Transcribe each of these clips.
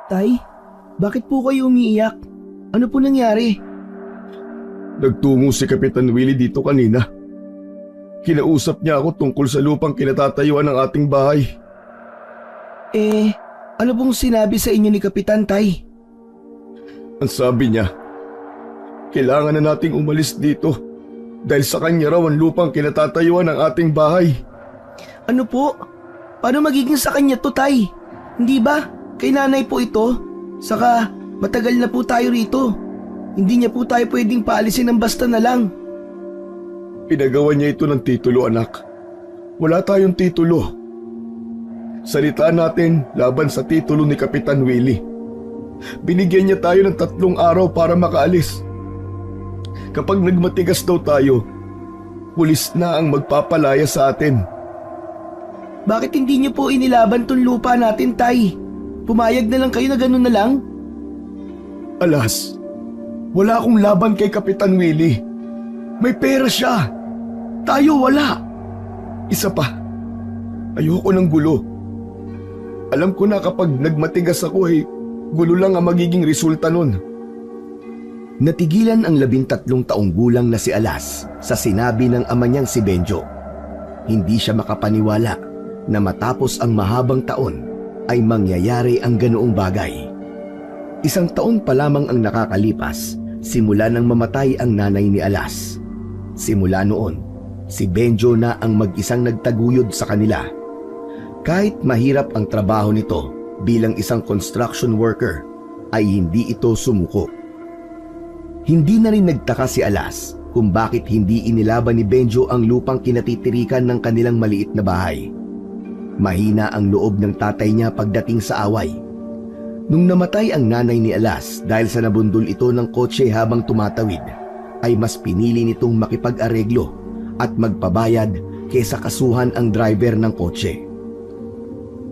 Tay, bakit po kayo umiiyak? Ano po nangyari? Nagtungo si Kapitan Willie dito kanina. Kinausap niya ako tungkol sa lupang kinatatayuan ng ating bahay. Ano pong sinabi sa inyo ni Kapitan, Tay? Ang sabi niya, kailangan na nating umalis dito dahil sa kanya raw ang lupang kinatatayuan ng ating bahay. Ano po? Paano magiging sa kanya to, Tay? Hindi ba? Kay nanay po ito. Saka matagal na po tayo rito. Hindi niya po tayo pwedeng paalisin ng basta na lang. Pinagawa niya ito ng titulo, anak. Wala tayong titulo. Salita natin laban sa titulo ni Kapitan Willie. Binigyan niya tayo ng 3 araw para makaalis. Kapag nagmatigas daw tayo, pulis na ang magpapalaya sa atin. Bakit hindi niyo po inilaban tong lupa natin, Tay? Pumayag na lang kayo na ganun na lang? Alas, wala akong laban kay Kapitan Willie. May pera siya. Tayo wala. Isa pa, ayoko ng gulo. Alam ko na kapag nagmatigas ako gulo lang ang magiging resulta nun. Natigilan ang 13 taong gulang na si Alas sa sinabi ng ama niyang si Benjo. Hindi siya makapaniwala na matapos ang mahabang taon ay mangyayari ang ganoong bagay. 1 taon pa lamang ang nakakalipas simula nang mamatay ang nanay ni Alas. Simula noon, si Benjo na ang mag-isang nagtaguyod sa kanila. Kahit mahirap ang trabaho nito bilang isang construction worker, ay hindi ito sumuko. Hindi na rin nagtaka si Alas kung bakit hindi inilaban ni Benjo ang lupang kinatitirikan ng kanilang maliit na bahay. Mahina ang loob ng tatay niya pagdating sa away. Nung namatay ang nanay ni Alas dahil sa nabundol ito ng kotse habang tumatawid, ay mas pinili nitong makipag-areglo at magpabayad kaysa kasuhan ang driver ng kotse.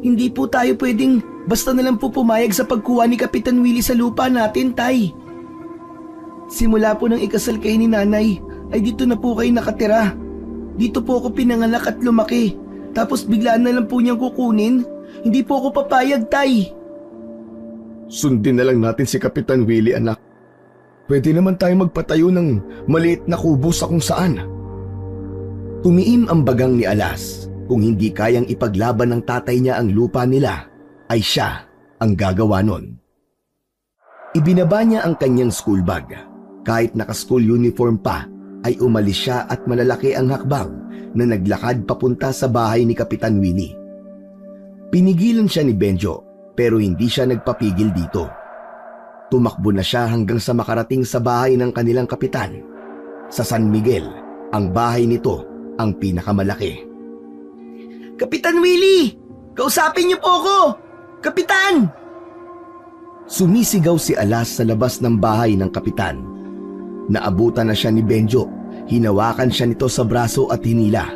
Hindi po tayo pwedeng basta na lang po pumayag sa pagkuha ni Kapitan Willie sa lupa natin, Tay. Simula po nang ikasal kayo ni nanay, ay dito na po kayo nakatira. Dito po ako pinanganak at lumaki. Tapos biglaan na lang po niyang kukunin. Hindi po ako papayag, Tay. Sundin na lang natin si Kapitan Willie, anak. Pwede naman tayo magpatayo ng maliit na kubo sa kung saan. Tumiim ang bagang ni Alas. Kung hindi kayang ipaglaban ng tatay niya ang lupa nila, ay siya ang gagawa nun. Ibinaba niya ang kanyang school bag. Kahit naka-school uniform pa, ay umalis siya at malalaki ang hakbang na naglakad papunta sa bahay ni Kapitan Willie. Pinigilan siya ni Benjo pero hindi siya nagpapigil dito. Tumakbo na siya hanggang sa makarating sa bahay ng kanilang kapitan. Sa San Miguel, ang bahay nito ang pinakamalaki. Kapitan Willie! Kausapin niyo po ako! Kapitan! Sumisigaw si Alas sa labas ng bahay ng kapitan. Naabutan na siya ni Benjo. Hinawakan siya nito sa braso at hinila.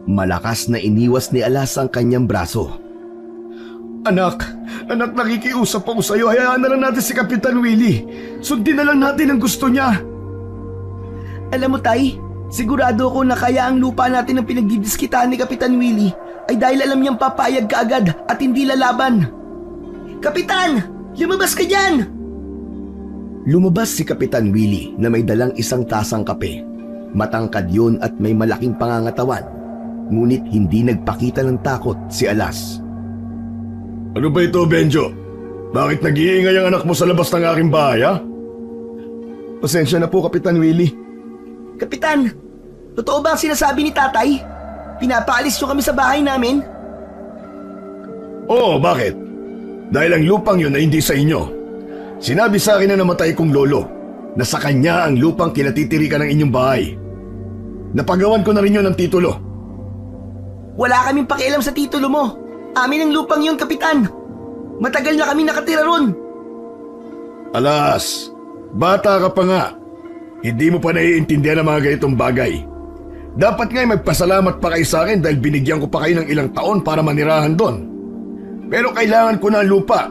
Malakas na iniwas ni Alas ang kanyang braso. Anak, nakikiusap ako sa'yo. Hayaan na lang natin si Kapitan Willie. Sundin na lang natin ang gusto niya. Alam mo, Tay, sigurado ako na kaya ang lupa natin ang pinagdidiskitaan ni Kapitan Willie ay dahil alam niyang papayag ka agad at hindi lalaban. Kapitan! Lumabas ka dyan! Lumabas si Kapitan Willie na may dalang isang tasang kape. Matangkad yun at may malaking pangangatawan. Ngunit hindi nagpakita ng takot si Alas. Ano ba ito, Benjo? Bakit nag-iingay ang anak mo sa labas ng aking bahay, ha? Pasensya na po, Kapitan Willie. Kapitan, totoo ba ang sinasabi ni tatay? Pinapaalis niyo kami sa bahay namin? Oo, bakit? Dahil ang lupang yun ay hindi sa inyo. Sinabi sa akin na namatay kong lolo na sa kanya ang lupang kinatitirikan ng inyong bahay. Napagawan ko na rin yun ng titulo. Wala kaming pakialam sa titulo mo. Amin ang lupang yun, Kapitan. Matagal na kami nakatira ron. Alas, bata ka pa nga. Hindi mo pa naiintindihan ang mga ganitong bagay. Dapat nga'y magpasalamat pa kayo sa akin dahil binigyan ko pa kayo ng ilang taon para manirahan doon. Pero kailangan ko na ang lupa.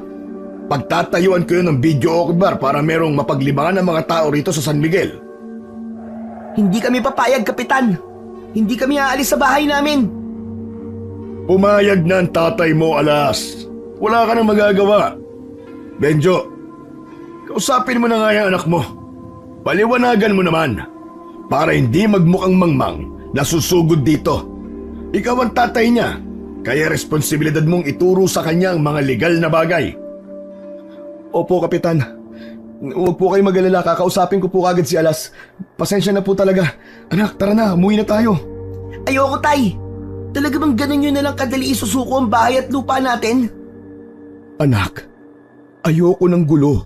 Pagtatayuan ko yun ng video bar para merong mapaglibangan ng mga tao rito sa San Miguel. Hindi kami papayag, Kapitan. Hindi kami aalis sa bahay namin. Pumayag na ang tatay mo, Alas. Wala ka nang magagawa. Benjo, kausapin mo na nga yung anak mo. Paliwanagan mo naman para hindi magmukhang mangmang na susugod dito. Ikaw ang tatay niya, kaya responsibilidad mong ituro sa kanya ang mga legal na bagay. Opo, Kapitan. Huwag po kayo mag-alala, kakausapin ko po kagad si Alas. Pasensya na po talaga. Anak, tara na, umuwi na tayo. Ayoko, Tay. Talaga bang ganun yun na lang kadali isusuko ang bahay at lupa natin? Anak, ayoko ng gulo.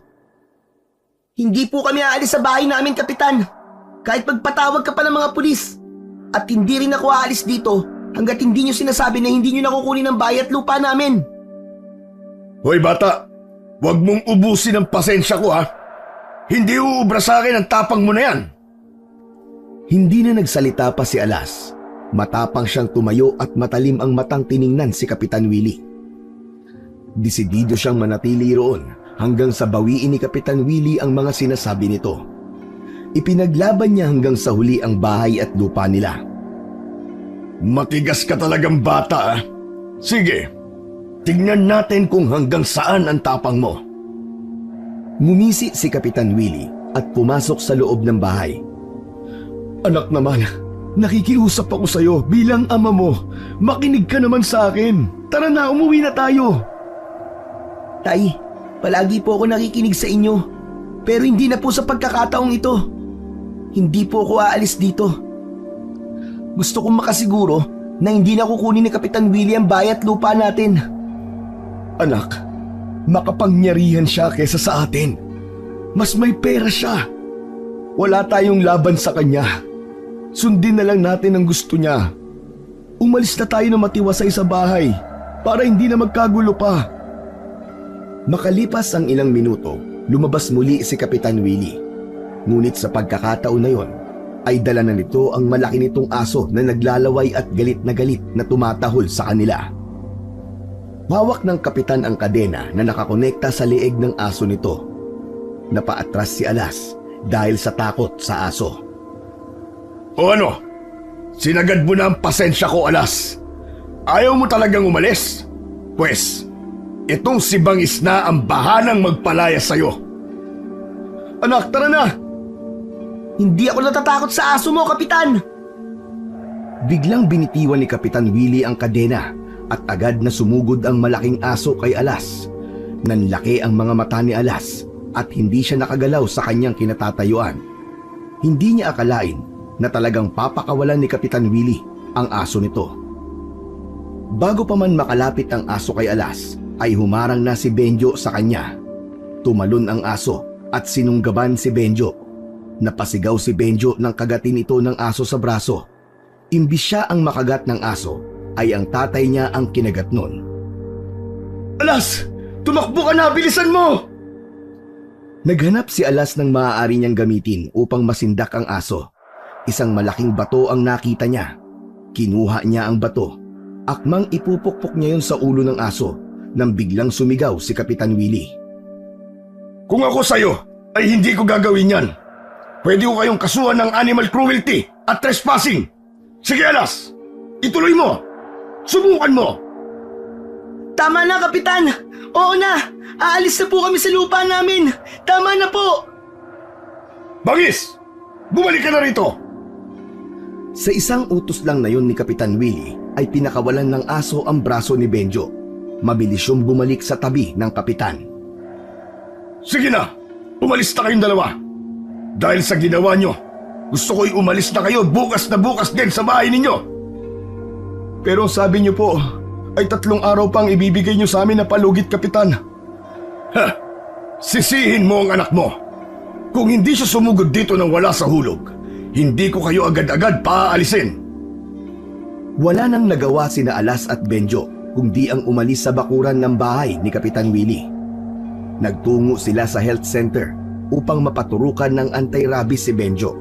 Hindi po kami aalis sa bahay namin, Kapitan. Kahit magpatawag ka pa ng mga pulis. At hindi rin ako aalis dito hanggat hindi nyo sinasabi na hindi nyo nakukunin ang bahay at lupa namin. Hoy bata, huwag mong ubusin ang pasensya ko ha. Hindi uubra sa akin ang tapang mo na yan. Hindi na nagsalita pa si Alas. Matapang siyang tumayo at matalim ang matang tiningnan si Kapitan Willie. Desidido siyang manatili roon hanggang sa bawiin ni Kapitan Willie ang mga sinasabi nito. Ipinaglaban niya hanggang sa huli ang bahay at lupa nila. Matigas ka talagang bata ah. Sige, tignan natin kung hanggang saan ang tapang mo. Ngumisi si Kapitan Willie at pumasok sa loob ng bahay. Anak naman, nakikiusap ako sa'yo bilang ama mo. Makinig ka naman sa akin. Tara na, umuwi na tayo. Tay, palagi po ako nakikinig sa inyo. Pero hindi na po sa pagkakataong ito. Hindi po ako aalis dito. Gusto kong makasiguro na hindi na kukunin ni Kapitan Willie ang bahay at lupa natin. Anak, makapangyarihan siya kesa sa atin. Mas may pera siya. Wala tayong laban sa kanya. Sundin na lang natin ang gusto niya. Umalis na tayo na matiwasay sa bahay para hindi na magkagulo pa. Makalipas ang ilang minuto, lumabas muli si Kapitan Willie. Ngunit sa pagkakataon na yon, ay dala na nito ang malaki nitong aso na naglalaway at galit na tumatahol sa kanila. Hawak ng kapitan ang kadena na nakakonekta sa leeg ng aso nito. Napaatras si Alas dahil sa takot sa aso. O ano? Sinagad mo na ang pasensya ko, Alas. Ayaw mo talagang umalis? Pwes, itong si Bangis na ang bahanang magpalaya sa'yo. Anak, tara na! Hindi ako natatakot sa aso mo, Kapitan! Biglang binitiwan ni Kapitan Willie ang kadena at agad na sumugod ang malaking aso kay Alas. Nanlaki ang mga mata ni Alas at hindi siya nakagalaw sa kanyang kinatatayuan. Hindi niya akalain na talagang papakawalan ni Kapitan Willie ang aso nito. Bago pa man makalapit ang aso kay Alas, ay humarang na si Benjo sa kanya. Tumalon ang aso at sinunggaban si Benjo. Napasigaw si Benjo nang kagatin ito ng aso sa braso. Imbis siya ang makagat ng aso, ay ang tatay niya ang kinagat nun. Alas! Tumakbo ka na! Bilisan mo! Naghanap si Alas ng maaari niyang gamitin upang masindak ang aso. Isang malaking bato ang nakita niya. Kinuha niya ang bato. Akmang ipupukpok niya yun sa ulo ng aso nang biglang sumigaw si Kapitan Willie. Kung ako sa'yo, ay hindi ko gagawin yan. Pwede ko kayong kasuhan ng animal cruelty at trespassing. Sige, Alas! Ituloy mo! Subukan mo! Tama na, Kapitan! Oo na! Aalis na po kami sa lupa namin! Tama na po! Bangis! Bumalik ka na rito! Sa isang utos lang na yun ni Kapitan Willie ay pinakawalan ng aso ang braso ni Benjo. Mabilis siyang bumalik sa tabi ng kapitan. Sige na! Umalis na kayong dalawa! Dahil sa ginawa nyo, gusto ko'y umalis na kayo bukas din sa bahay ninyo! Pero sabi niyo po, ay 3 araw pang ibibigay niyo sa amin na palugit, Kapitan. Ha! Sisihin mo ang anak mo! Kung hindi siya sumugod dito nang wala sa hulog, hindi ko kayo agad-agad paaalisin. Wala nang nagawa sina Alas at Benjo kundi ang umalis sa bakuran ng bahay ni Kapitan Willie. Nagtungo sila sa health center upang mapaturukan ng anti-rabies si Benjo.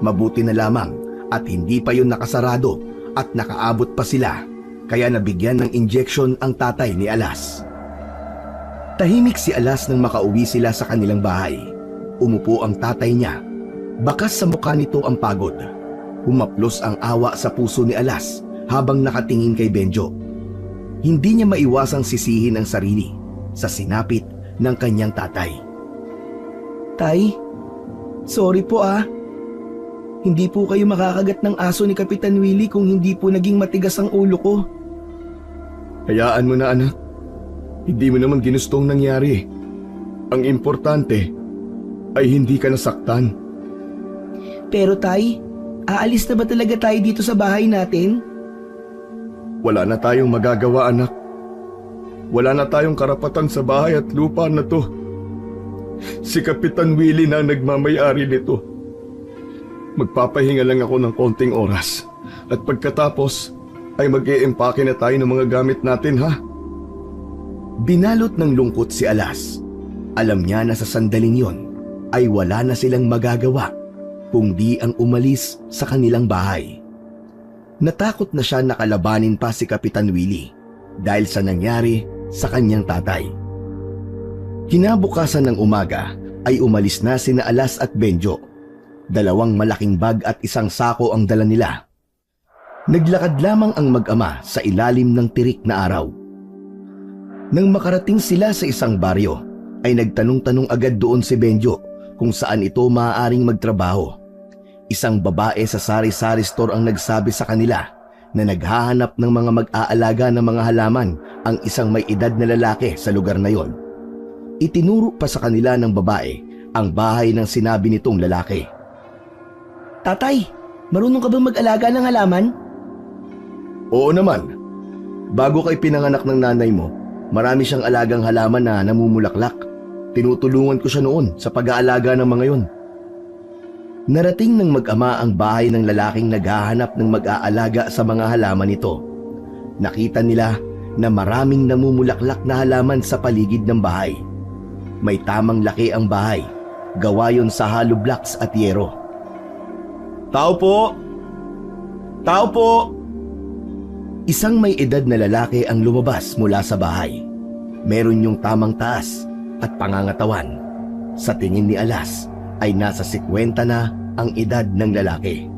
Mabuti na lamang at hindi pa yun nakasarado at nakaabot pa sila, kaya nabigyan ng injection ang tatay ni Alas. Tahimik si Alas nang makauwi sila sa kanilang bahay. Umupo ang tatay niya. Bakas sa mukha nito ang pagod. Humaplos ang awa sa puso ni Alas habang nakatingin kay Benjo. Hindi niya maiwasang sisihin ang sarili sa sinapit ng kanyang tatay. Tay, sorry po ah. Hindi po kayo makakagat ng aso ni Kapitan Willie kung hindi po naging matigas ang ulo ko. Hayaan mo na anak. Hindi mo naman ginustong nangyari. Ang importante ay hindi ka nasaktan. Pero tay, aalis na ba talaga tayo dito sa bahay natin? Wala na tayong magagawa anak. Wala na tayong karapatan sa bahay at lupa na to. Si Kapitan Willie na ang nagmamay-ari nito. Magpapahinga lang ako ng konting oras. At pagkatapos ay mag-i-empake na tayo ng mga gamit natin ha. Binalot ng lungkot si Alas. Alam niya na sa sandaling yon ay wala na silang magagawa kundi ang umalis sa kanilang bahay. Natakot na siya na kalabanin pa si Kapitan Willie dahil sa nangyari sa kanyang tatay. Kinabukasan ng umaga ay umalis na sina Alas at Benjo. 2 malaking bag at isang sako ang dala nila. Naglakad lamang ang mag-ama sa ilalim ng tirik na araw. Nang makarating sila sa isang baryo, ay nagtanong-tanong agad doon si Benjo kung saan ito maaaring magtrabaho. Isang babae sa sari-sari store ang nagsabi sa kanila na naghahanap ng mga mag-aalaga ng mga halaman ang isang may edad na lalaki sa lugar na yon. Itinuro pa sa kanila ng babae ang bahay ng sinabi nitong lalaki. Tatay, marunong ka bang mag-alaga ng halaman? Oo naman. Bago kay pinanganak ng nanay mo, marami siyang alagang halaman na namumulaklak. Tinutulungan ko siya noon sa pag-aalaga ng mga yon. Narating ng mag-ama ang bahay ng lalaking naghahanap ng mag-aalaga sa mga halaman nito. Nakita nila na maraming namumulaklak na halaman sa paligid ng bahay. May tamang laki ang bahay, gawa yon sa hollow blocks at yero. Tao po! Tao po! Isang may edad na lalaki ang lumabas mula sa bahay. Meron yung tamang taas at pangangatawan. Sa tingin ni Alas ay nasa 50 na ang edad ng lalaki.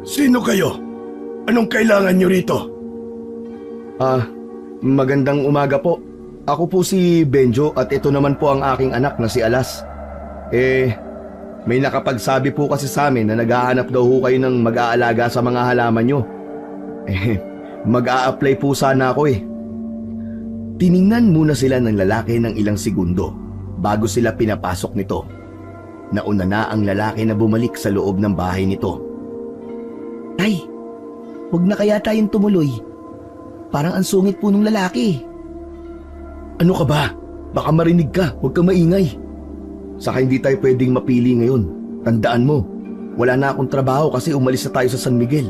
Sino kayo? Anong kailangan nyo rito? Magandang umaga po. Ako po si Benjo at ito naman po ang aking anak na si Alas. May nakapagsabi po kasi sa amin na naghahanap daw ho kayo ng mag-aalaga sa mga halaman nyo. Mag-a-apply po sana ako eh. Tiningnan muna sila ng lalaki ng ilang segundo bago sila pinapasok nito. Nauna na ang lalaki na bumalik sa loob ng bahay nito. Tay, huwag na kaya tayong tumuloy. Parang ang sungit po ng lalaki. Ano ka ba? Baka marinig ka, huwag kang maingay. Saka hindi tayo pwedeng mapili ngayon. Tandaan mo, wala na akong trabaho kasi umalis na tayo sa San Miguel.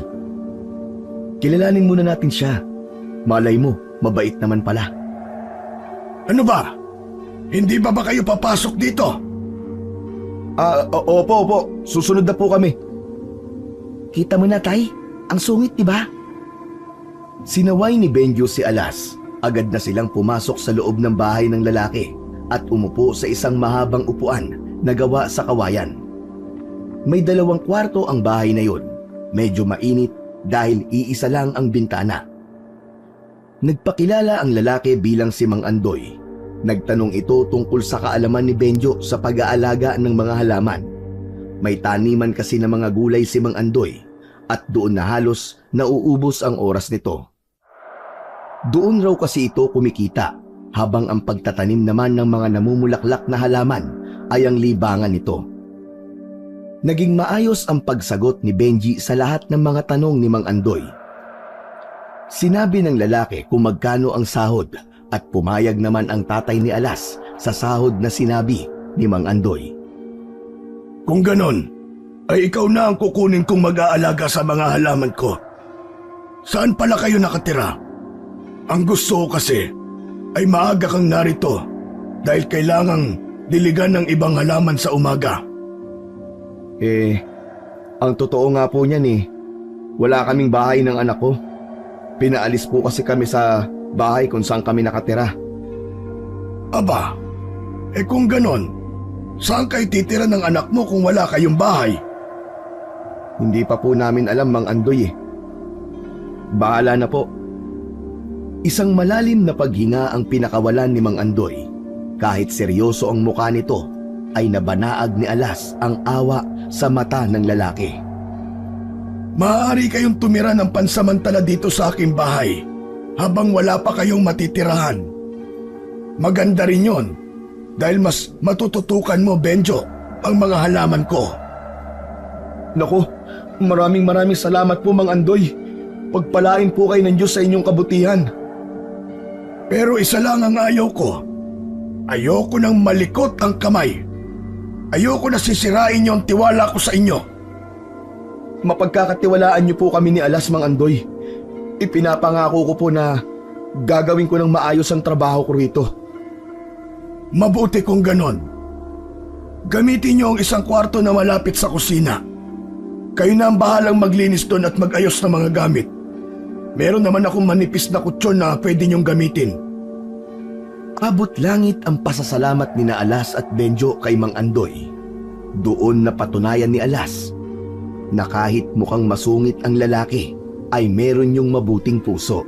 Kilalanin muna natin siya. Malay mo, mabait naman pala. Ano ba? Hindi ba kayo papasok dito? Opo. Susunod na po kami. Kita mo na tay, ang sungit diba? Sinaway ni Benjo si Alas. Agad na silang pumasok sa loob ng bahay ng lalaki at umupo sa isang mahabang upuan na gawa sa kawayan. May 2 kwarto ang bahay na yun. Medyo mainit dahil iisa lang ang bintana. Nagpakilala ang lalaki bilang si Mang Andoy. Nagtanong ito tungkol sa kaalaman ni Benjo sa pag-aalaga ng mga halaman. May taniman kasi ng mga gulay si Mang Andoy at doon na halos nauubos ang oras nito. Doon raw kasi ito kumikita habang ang pagtatanim naman ng mga namumulaklak na halaman ay ang libangan nito. Naging maayos ang pagsagot ni Benji sa lahat ng mga tanong ni Mang Andoy. Sinabi ng lalaki kung magkano ang sahod at pumayag naman ang tatay ni Alas sa sahod na sinabi ni Mang Andoy. Kung ganon, ay ikaw na ang kukunin kong mag-aalaga sa mga halaman ko. Saan pala kayo nakatira? Ang gusto ko kasi ay maaga kang narito dahil kailangang diligan ng ibang halaman sa umaga. Ang totoo nga po niyan wala kaming bahay ng anak ko. Pinaalis po kasi kami sa bahay kung saan kami nakatira. Aba, kung ganon, saan kayo titira ng anak mo kung wala kayong bahay? Hindi pa po namin alam, Mang Andoy Bahala na po. Isang malalim na paghinga ang pinakawalan ni Mang Andoy. Kahit seryoso ang mukha nito, ay nabanaag ni Alas ang awa sa mata ng lalaki. Maaari kayong tumira ng pansamantala dito sa aking bahay habang wala pa kayong matitirahan. Maganda rin yon dahil mas matututukan mo, Benjo, ang mga halaman ko. Naku, maraming salamat po, Mang Andoy. Pagpalain po kayo ng Diyos sa inyong kabutihan. Pero isa lang ang ayaw ko. Ayoko nang malikot ang kamay. Ayoko na sisirain niyo ang tiwala ko sa inyo. Mapagkakatiwalaan niyo po kami ni Alas, Mang Andoy. Ipinapangako ko po na gagawin ko ng maayos ang trabaho ko rito. Mabuti kung ganon. Gamitin niyo ang isang kwarto na malapit sa kusina. Kayo na ang bahalang maglinis doon at mag-ayos ng mga gamit. Meron naman akong manipis na kutsyon na pwede niyong gamitin. Abot langit ang pasasalamat ni na Alas at Benjo kay Mang Andoy. Doon napatunayan ni Alas na kahit mukhang masungit ang lalaki, ay meron yung mabuting puso.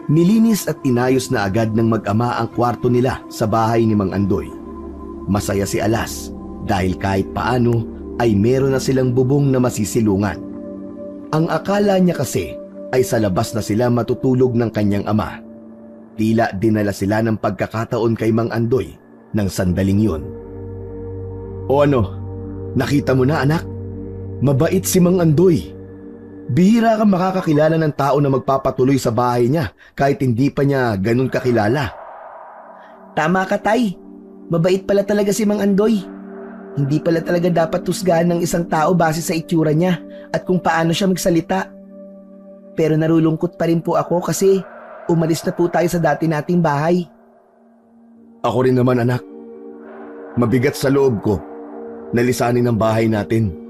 Nilinis at inayos na agad ng mag-ama ang kwarto nila sa bahay ni Mang Andoy. Masaya si Alas dahil kahit paano ay meron na silang bubong na masisilungan. Ang akala niya kasi ay sa labas na sila matutulog ng kanyang ama. Tila dinala sila ng pagkakataon kay Mang Andoy ng sandaling yun. O ano, nakita mo na anak? Mabait si Mang Andoy. Bihira kang makakakilala ng tao na magpapatuloy sa bahay niya kahit hindi pa niya ganun kakilala. Tama ka, Tay. Mabait pala talaga si Mang Andoy. Hindi pala talaga dapat husgahan ng isang tao base sa itsura niya at kung paano siya magsalita. Pero narulungkot pa rin po ako kasi umalis na po tayo sa dati nating bahay. Ako rin naman, anak. Mabigat sa loob ko na lisanin ang bahay natin.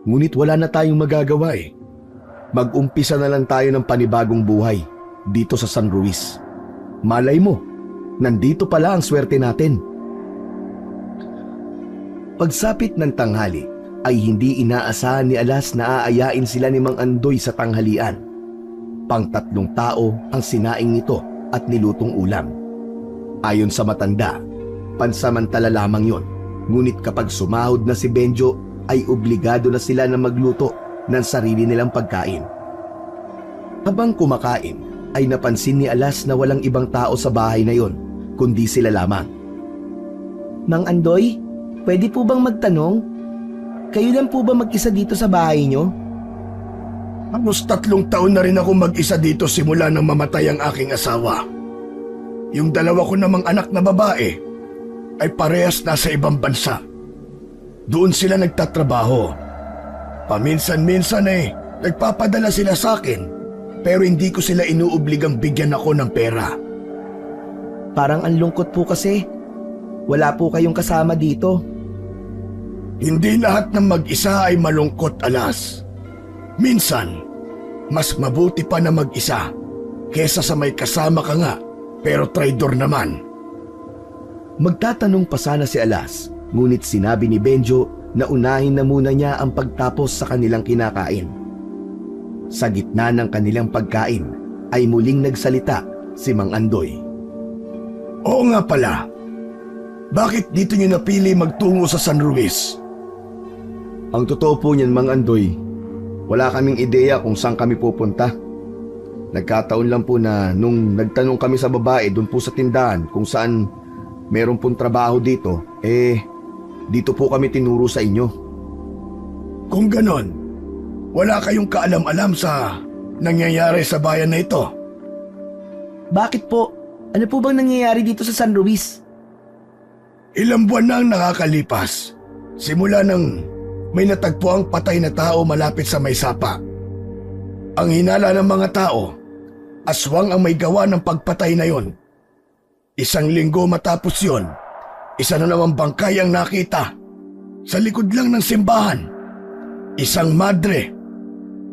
Ngunit wala na tayong magagawa eh. Mag-umpisa na lang tayo ng panibagong buhay dito sa San Luis. Malay mo, nandito pala ang swerte natin. Pagsapit ng tanghali ay hindi inaasahan ni Alas na aayain sila ni Mang Andoy sa tanghalian. Pang-3 tao ang sinaing nito at nilutong ulam. Ayon sa matanda, pansamantala lamang yon. Ngunit kapag sumahod na si Benjo, ay obligado na sila na magluto ng sarili nilang pagkain. Habang kumakain, ay napansin ni Alas na walang ibang tao sa bahay na yon, kundi sila lamang. Mang Andoy, pwede po bang magtanong? Kayo lang po ba mag-isa dito sa bahay niyo? Halos 3 taon na rin ako mag-isa dito simula nang mamatay ang aking asawa. Yung 2 ko namang anak na babae ay parehas nasa ibang bansa. Doon sila nagtatrabaho. Paminsan-minsan nagpapadala sila sa akin, pero hindi ko sila inuobligang bigyan ako ng pera. Parang ang lungkot po kasi. Wala po kayong kasama dito. Hindi lahat ng mag-isa ay malungkot, Alas. Minsan, mas mabuti pa na mag-isa kesa sa may kasama ka nga, pero traidor naman. Magtatanong pa sana si Alas, ngunit sinabi ni Benjo na unahin na muna niya ang pagtapos sa kanilang kinakain. Sa gitna ng kanilang pagkain ay muling nagsalita si Mang Andoy. Oo nga pala. Bakit dito niyo napili magtungo sa San Luis? Ang totoo po niyan, Mang Andoy, wala kaming ideya kung saan kami pupunta. Nagkataon lang po na nung nagtanong kami sa babae doon po sa tindahan kung saan meron pong trabaho dito, dito po kami tinuro sa inyo. Kung ganon, wala kayong kaalam-alam sa nangyayari sa bayan na ito? Bakit po? Ano po bang nangyayari dito sa San Luis? Ilang buwan na ang nakakalipas, simula nang may natagpo ang patay na tao malapit sa may sapa. Ang hinala ng mga tao, aswang ang may gawa ng pagpatay na yon. 1 linggo matapos yon, isa na namang bangkay ang nakita. Sa likod lang ng simbahan, isang madre.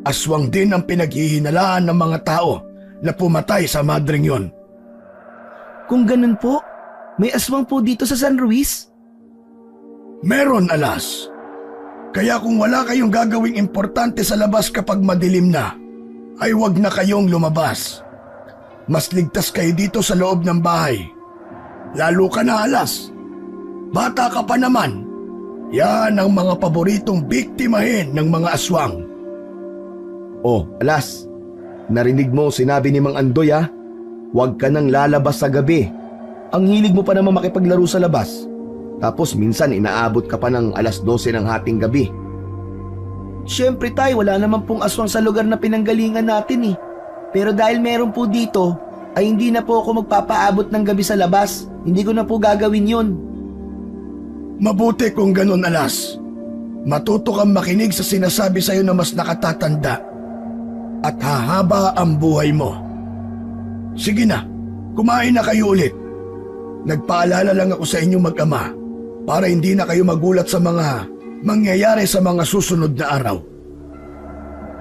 Aswang din ang pinaghihinalaan ng mga tao na pumatay sa madreng yon. Kung ganun po, may aswang po dito sa San Luis? Meron, Alas. Kaya kung wala kayong gagawing importante sa labas kapag madilim na, ay huwag na kayong lumabas. Mas ligtas kayo dito sa loob ng bahay. Lalo ka na, Alas. Bata ka pa naman. Yan ang mga paboritong biktimahin ng mga aswang. Oh, Alas, narinig mo sinabi ni Mang Andoy ha? Huwag ka nang lalabas sa gabi. Ang hilig mo pa naman makipaglaro sa labas. Tapos minsan inaabot ka pa ng 12:00 ng hating gabi. Siyempre tay, wala naman pong aswang sa lugar na pinanggalingan natin eh. Pero dahil meron po dito, ay hindi na po ako magpapaabot ng gabi sa labas. Hindi ko na po gagawin yun. Mabuti kung ganun, Alas. Matuto kang makinig sa sinasabi sa'yo na mas nakatatanda. At hahaba ang buhay mo. Sige na, kumain na kayo ulit. Nagpaalala lang ako sa inyo mag-ama para hindi na kayo magulat sa mga mangyayari sa mga susunod na araw.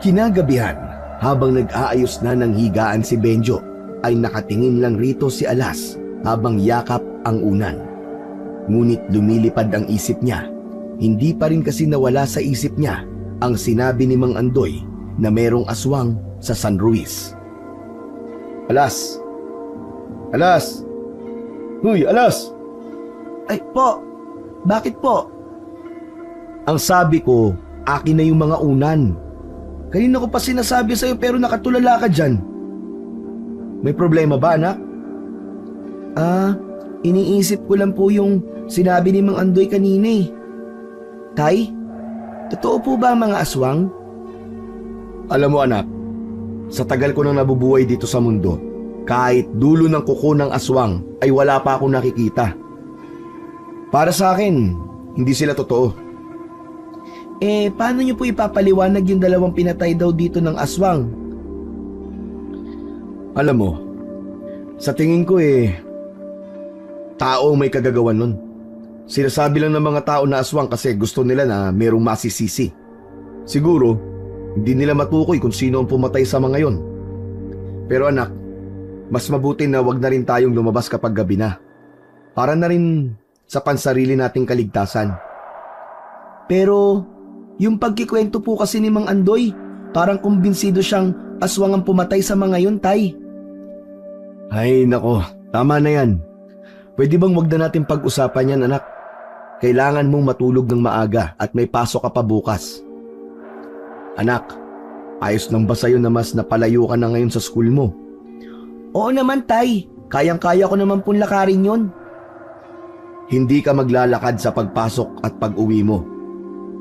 Kinagabihan, habang nag-aayos na ng higaan si Benjo, ay nakatingin lang rito si Alas habang yakap ang unan. Ngunit lumilipad ang isip niya. Hindi pa rin kasi nawala sa isip niya ang sinabi ni Mang Andoy na merong aswang sa San Ruiz. Alas! Alas! Huy, Alas! Ay po, bakit po? Ang sabi ko, akin na yung mga unan. Kanina ko pa sinasabi sa'yo pero nakatulala ka dyan. May problema ba, anak? Iniisip ko lang po yung sinabi ni Mang Andoy kanina eh. Tay, totoo po ba ang mga aswang? Alam mo anak, sa tagal ko nang nabubuhay dito sa mundo, kahit dulo ng kuko ng aswang ay wala pa akong nakikita. Para sa akin, hindi sila totoo. Paano niyo po ipapaliwanag yung 2 pinatay daw dito ng aswang? Alam mo, sa tingin ko tao may kagagawan nun. Sinasabi lang ng mga tao na aswang kasi gusto nila na merong masisisi. Siguro, hindi nila matukoy kung sino ang pumatay sa mga yon. Pero anak, mas mabuti na wag na rin tayong lumabas kapag gabi na. Para na rin sa pansarili nating kaligtasan. Pero, yung pagkikwento po kasi ni Mang Andoy, parang kumbinsido siyang aswang ang pumatay sa mga yon, tay. Ay nako, tama na yan. Pwede bang wag na natin pag-usapan yan anak? Kailangan mong matulog ng maaga at may pasok ka pa bukas. Anak, ayos lang ba sa'yo na mas napalayo ka na ngayon sa school mo? Oo naman, tay. Kayang-kaya ko naman pong lakarin yon. Hindi ka maglalakad sa pagpasok at pag-uwi mo.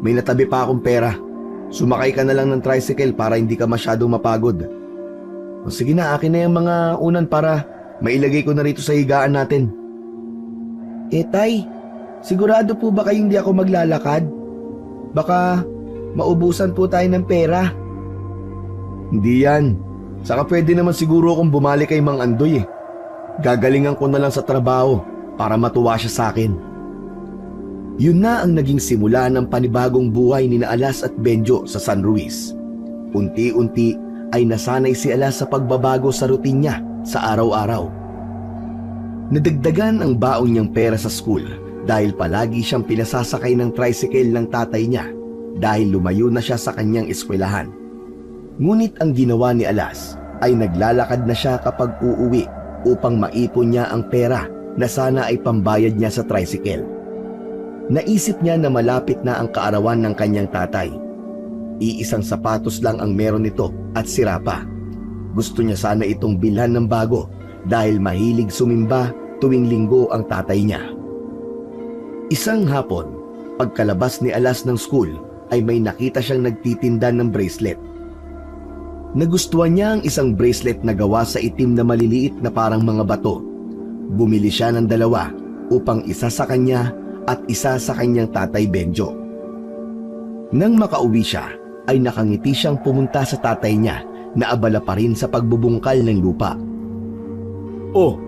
May natabi pa akong pera. Sumakay ka na lang ng tricycle para hindi ka masyadong mapagod. O sige na, akin na yung mga unan para mailagay ko na rito sa higaan natin. Tay, sigurado po ba kayong hindi ako maglalakad? Baka maubusan po tayo ng pera. Hindi yan. Saka pwede naman siguro akong bumalik kay Mang Andoy Gagalingan ko na lang sa trabaho para matuwa siya sa akin. Yun na ang naging simula ng panibagong buhay ni Alas at Benjo sa San Ruiz. Unti-unti ay nasanay si Alas sa pagbabago sa routine niya sa araw-araw. Nadagdagan ang baon niyang pera sa school dahil palagi siyang pinasasakay ng tricycle ng tatay niya dahil lumayo na siya sa kanyang eskwelahan. Ngunit ang ginawa ni Alas ay naglalakad na siya kapag uuwi upang maipon niya ang pera na sana ay pambayad niya sa tricycle. Naisip niya na malapit na ang kaarawan ng kanyang tatay. Iisang sapatos lang ang meron nito at sira pa. Gusto niya sana itong bilhan ng bago dahil mahilig sumimba tuwing linggo ang tatay niya. Isang hapon, pagkalabas ni Alas ng school ay may nakita siyang nagtitinda ng bracelet. Nagustuhan niya ang isang bracelet na gawa sa itim na maliliit na parang mga bato. Bumili siya ng 2 upang isa sa kanya at isa sa kanyang tatay Benjo. Nang makauwi siya, ay nakangiti siyang pumunta sa tatay niya na abala pa rin sa pagbubungkal ng lupa. Oh,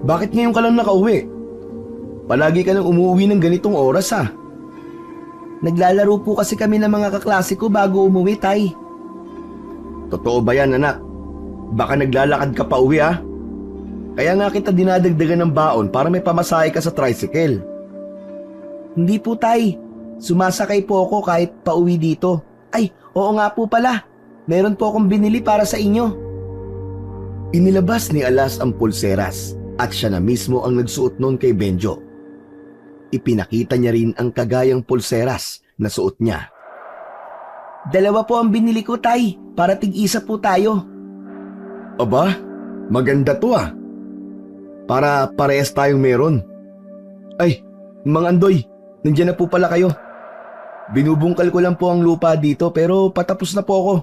bakit ngayon ka lang nakauwi? Palagi ka lang umuwi ng ganitong oras ha? Naglalaro po kasi kami ng mga kaklase ko bago umuwi, tay. Totoo ba yan anak? Baka naglalakad ka pa uwi ha? Kaya nga kita dinadagdagan ng baon para may pamasahe ka sa tricycle. Hindi po, tay. Sumasakay po ako kahit pauwi dito. Ay, oo nga po pala. Meron po akong binili para sa inyo. Inilabas ni Alas ang pulseras at siya na mismo ang nagsuot noon kay Benjo. Ipinakita niya rin ang kagayang pulseras na suot niya. Dalawa po ang binili ko, Tay, para tig-isa po tayo. Aba, maganda to ah. Para parehas tayong meron. Ay, Mang Andoy, nandiyan na po pala kayo. Binubungkal ko lang po ang lupa dito pero patapos na po ako.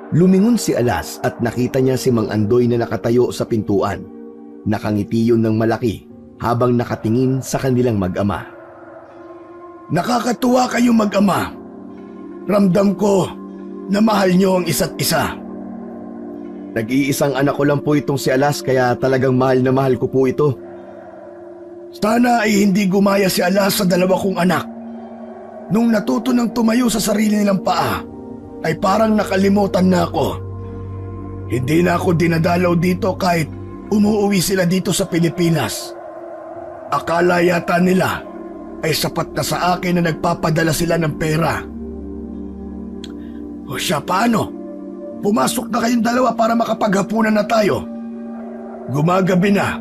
Lumingon si Alas at nakita niya si Mang Andoy na nakatayo sa pintuan. Nakangiti yun ng malaki habang nakatingin sa kanilang mag-ama. Nakakatuwa kayo mag-ama. Ramdam ko na mahal niyo ang isa't isa. Nag-iisang anak ko lang po itong si Alas kaya talagang mahal na mahal ko po ito. Sana ay hindi gumaya si Alas sa dalawa kong anak. Nung natuto ng tumayo sa sarili nilang paa, ay parang nakalimutan na ako. Hindi na ako dinadalaw dito kahit umuwi sila dito sa Pilipinas. Akala yata nila ay sapat na sa akin na nagpapadala sila ng pera. O siya, paano? Pumasok na kayong dalawa para makapaghapunan na tayo. Gumagabi na.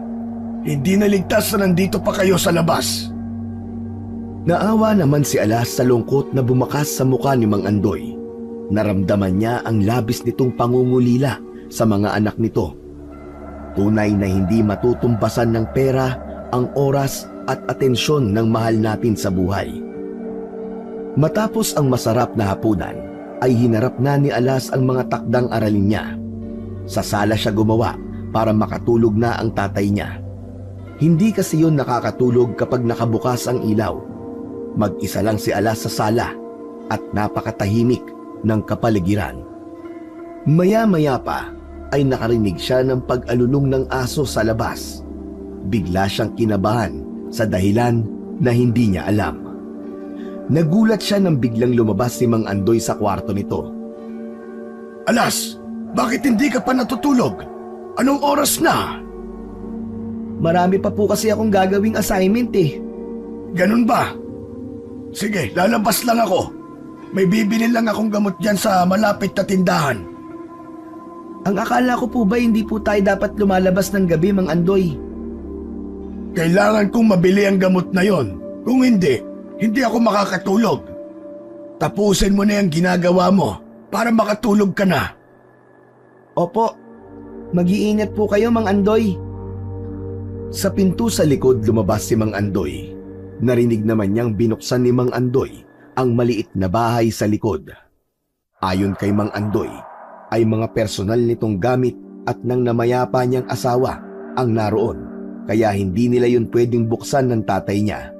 Hindi naligtas na nandito pa kayo sa labas. Naawa naman si Alas sa lungkot na bumakas sa mukha ni Mang Andoy. Naramdaman niya ang labis nitong pangungulila sa mga anak nito. Tunay na hindi matutumbasan ng pera ang oras at atensyon ng mahal natin sa buhay. Matapos ang masarap na hapunan, ay hinarap na ni Alas ang mga takdang aralin niya. Sa sala siya gumawa para makatulog na ang tatay niya. Hindi kasi yun nakakatulog kapag nakabukas ang ilaw. Mag-isa lang si Alas sa sala at napakatahimik ng kapaligiran. Maya-maya pa ay nakarinig siya ng pag-alulong ng aso sa labas. Bigla siyang kinabahan sa dahilan na hindi niya alam. Nagulat siya nang biglang lumabas si Mang Andoy sa kwarto nito. Alas, bakit hindi ka pa natutulog? Anong oras na? Marami pa po kasi akong gagawing assignment eh. Ganun ba? Sige, lalabas lang ako. May bibili lang akong gamot dyan sa malapit na tindahan. Ang akala ko po ba hindi po tayo dapat lumalabas ng gabi, Mang Andoy? Kailangan kong mabili ang gamot na yon. Kung hindi ako makakatulog. Tapusin mo na yung ginagawa mo para makatulog ka na. Opo, mag-iingat po kayo, Mang Andoy. Sa pinto sa likod lumabas si Mang Andoy. Narinig naman niyang binuksan ni Mang Andoy ang maliit na bahay sa likod. Ayon kay Mang Andoy, ay mga personal nitong gamit at ng namayapa niyang asawa ang naroon, kaya hindi nila yun pwedeng buksan ng tatay niya.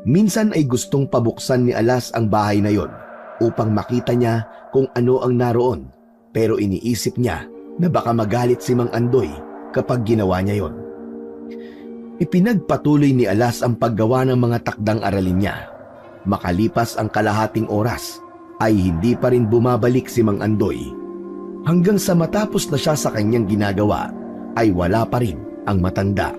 Minsan ay gustong pabuksan ni Alas ang bahay na yon upang makita niya kung ano ang naroon, pero iniisip niya na baka magalit si Mang Andoy kapag ginawa niya yon. Ipinagpatuloy ni Alas ang paggawa ng mga takdang aralin niya. Makalipas ang kalahating oras, ay hindi pa rin bumabalik si Mang Andoy. Hanggang sa matapos na siya sa kanyang ginagawa, ay wala pa rin ang matanda.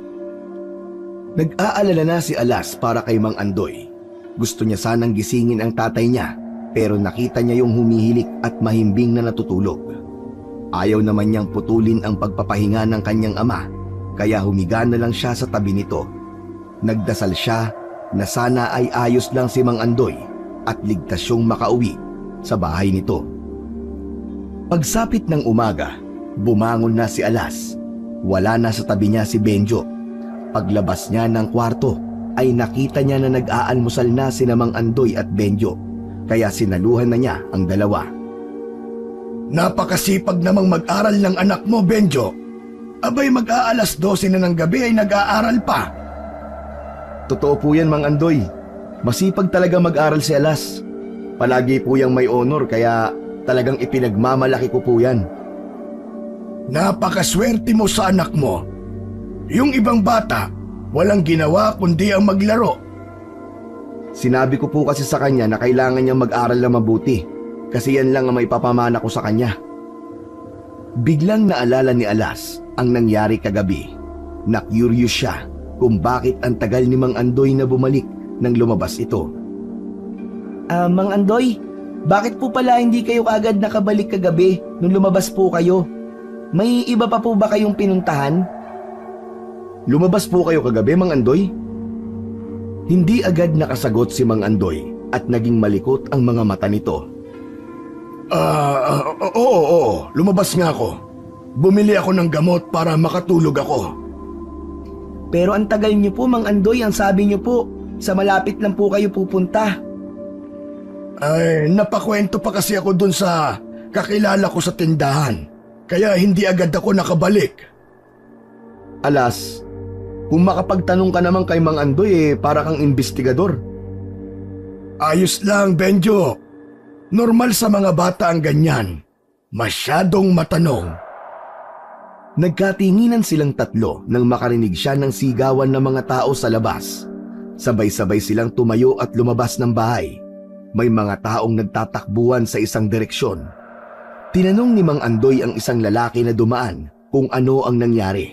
Nag-aalala na si Alas para kay Mang Andoy. Gusto niya sanang gisingin ang tatay niya, pero nakita niya yung humihilik at mahimbing na natutulog. Ayaw naman niyang putulin ang pagpapahinga ng kanyang ama, kaya humiga na lang siya sa tabi nito. Nagdasal siya na sana ay ayos lang si Mang Andoy at ligtas siyang makauwi sa bahay nito. Pagsapit ng umaga, bumangon na si Alas. Wala na sa tabi niya si Benjo. Paglabas niya ng kwarto, ay nakita niya na nag-aalmusal na sina Mang Andoy at Benjo, kaya sinaluhan na niya ang dalawa. Napakasipag namang mag-aral ng anak mo, Benjo. Abay, mag-aalas 12 na ng gabi ay nag-aaral pa. Totoo po yan, Mang Andoy. Masipag talaga mag-aral si Alas. Palagi po yang may honor, kaya talagang ipinagmamalaki ko po yan. Napakaswerte mo sa anak mo. Yung ibang bata, walang ginawa kundi ang maglaro. Sinabi ko po kasi sa kanya na kailangan niyang mag-aral na mabuti, kasi yan lang ang may papamana ko sa kanya. Biglang naalala ni Alas ang nangyari kagabi. Na-curious siya kung bakit ang tagal ni Mang Andoy na bumalik nang lumabas ito. Mang Andoy, bakit po pala hindi kayo agad nakabalik kagabi nung lumabas po kayo? May iba pa po ba kayong pinuntahan? lumabas po kayo kagabi, Mang Andoy? Hindi agad nakasagot si Mang Andoy at naging malikot ang mga mata nito. Oo, lumabas nga ako. Bumili ako ng gamot para makatulog ako. Pero ang tagal niyo po, Mang Andoy, ang sabi niyo po, sa malapit lang po kayo pupunta. Ay, napakwento pa kasi ako dun sa kakilala ko sa tindahan. Kaya hindi agad ako nakabalik. Alas, kung makapagtanong ka naman kay Mang Andoy para kang investigador. Ayos lang, Benjo. Normal sa mga bata ang ganyan. Masyadong matanong. Nagkatinginan silang tatlo nang makarinig siya ng sigawan ng mga tao sa labas. Sabay-sabay silang tumayo at lumabas ng bahay. May mga taong nagtatakbuhan sa isang direksyon. Tinanong ni Mang Andoy ang isang lalaki na dumaan kung ano ang nangyari.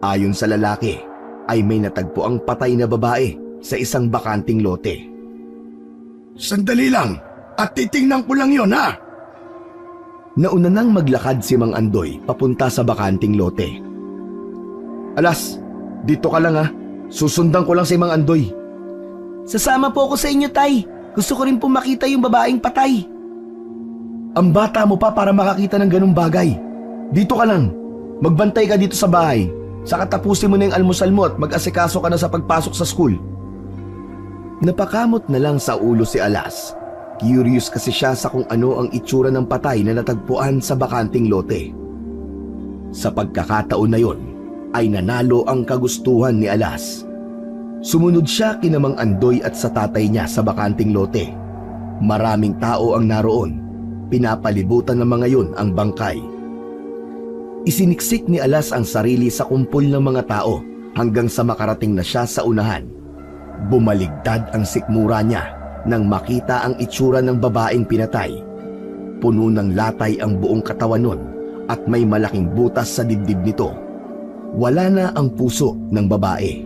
Ayon sa lalaki, ay may natagpo ang patay na babae sa isang bakanting lote. Sandali lang, at titingnan ko lang yon, ha? Nauna nang maglakad si Mang Andoy papunta sa bakanting lote. Alas, dito ka lang ha. Susundan ko lang si Mang Andoy. Sasama po ako sa inyo, Tay. Gusto ko rin po makita yung babaeng patay. Ang bata mo pa para makakita ng ganung bagay. Dito ka lang. Magbantay ka dito sa bahay. Saka tapusin mo na yung almusal mo at mag-asikaso ka na sa pagpasok sa school. Napakamot na lang sa ulo si Alas. Curious kasi siya sa kung ano ang itsura ng patay na natagpuan sa bakanting lote. Sa pagkakataon na yon, ay nanalo ang kagustuhan ni Alas. Sumunod siya kina Mang Andoy at sa tatay niya sa bakanting lote. Maraming tao ang naroon. Pinapalibutan ng mga yon ang bangkay. Isiniksik ni Alas ang sarili sa kumpol ng mga tao hanggang sa makarating na siya sa unahan. Bumaligtad ang sikmura niya nang makita ang itsura ng babaeng pinatay. Puno ng latay ang buong katawan nun at may malaking butas sa dibdib nito. Wala na ang puso ng babae.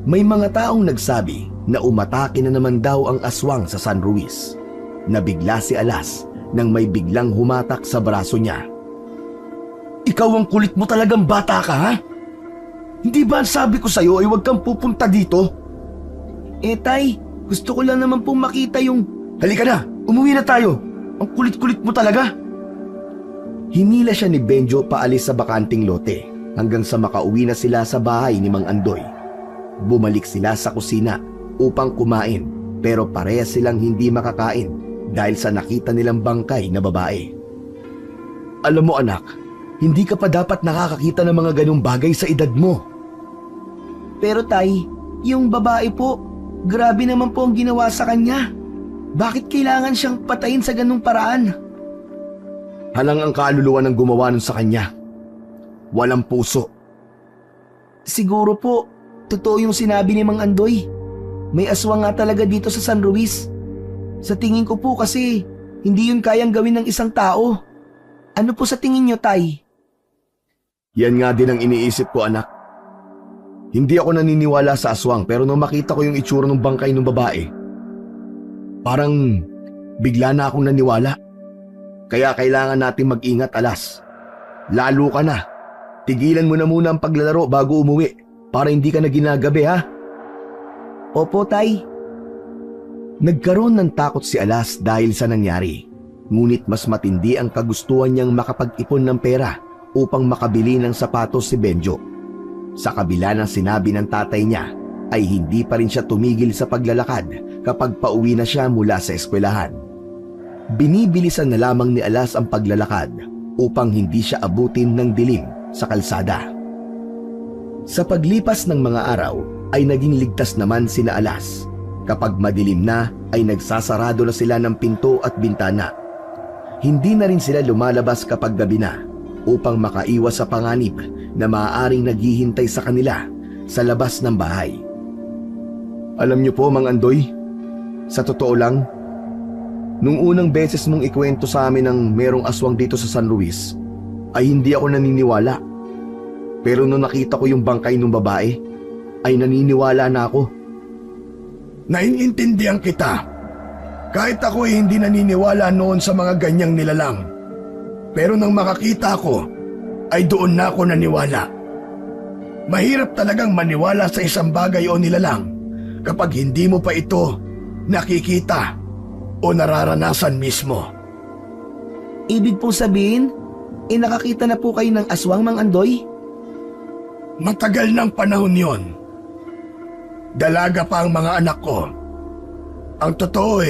May mga taong nagsabi na umatake na naman daw ang aswang sa San Ruiz. Nabigla si Alas nang may biglang humatak sa braso niya. Ikaw ang kulit mo talagang bata ka, ha? Hindi ba ang sabi ko sa'yo ay huwag kang pupunta dito? Tay, gusto ko lang naman pong makita yung... Halika na, umuwi na tayo. Ang kulit-kulit mo talaga. Hinila siya ni Benjo paalis sa bakanting lote hanggang sa makauwi na sila sa bahay ni Mang Andoy. Bumalik sila sa kusina upang kumain pero parehas silang hindi makakain dahil sa nakita nilang bangkay na babae. Alam mo anak, hindi ka pa dapat nakakakita ng mga ganong bagay sa edad mo. Pero Tay, yung babae po, grabe naman po ang ginawa sa kanya. Bakit kailangan siyang patayin sa ganung paraan? Halang ang kaluluwa ng gumawa nun sa kanya. Walang puso. Siguro po, totoo yung sinabi ni Mang Andoy. May aswang nga talaga dito sa San Ruiz. Sa tingin ko po kasi, hindi yun kayang gawin ng isang tao. Ano po sa tingin nyo, Tay? Yan nga din ang iniisip ko anak. Hindi ako naniniwala sa aswang pero nung makita ko yung itsura ng bangkay ng babae, parang bigla na akong naniwala. Kaya kailangan natin mag-ingat Alas. Lalo ka na. Tigilan mo na muna ang paglalaro bago umuwi para hindi ka na ginagabi ha. Opo, Tay. Nagkaroon ng takot si Alas dahil sa nangyari. Ngunit mas matindi ang kagustuhan niyang makapag-ipon ng pera upang makabili ng sapatos si Benjo. Sa kabila ng sinabi ng tatay niya, ay hindi pa rin siya tumigil sa paglalakad kapag pauwi na siya mula sa eskwelahan. Binibilisan na lamang ni Alas ang paglalakad upang hindi siya abutin ng dilim sa kalsada. Sa paglipas ng mga araw ay naging ligtas naman sina Alas. Kapag madilim na ay nagsasarado na sila ng pinto at bintana. Hindi na rin sila lumalabas kapag gabi na upang makaiwas sa panganib na maaaring naghihintay sa kanila sa labas ng bahay. Alam niyo po, Mang Andoy, sa totoo lang, nung unang beses mong ikwento sa amin ng merong aswang dito sa San Luis, ay hindi ako naniniwala. Pero nung nakita ko yung bangkay ng babae, ay naniniwala na ako. Naiintindihan kita. Kahit ako ay hindi naniniwala noon sa mga ganyang nilalang. Pero nang makakita ko, ay doon na ako naniwala. Mahirap talagang maniwala sa isang bagay o nilalang kapag hindi mo pa ito nakikita o nararanasan mismo. Ibig po sabihin, nakakita na po kayo ng aswang, Mang Andoy? Matagal ng panahon yon. Dalaga pa ang mga anak ko. Ang totoo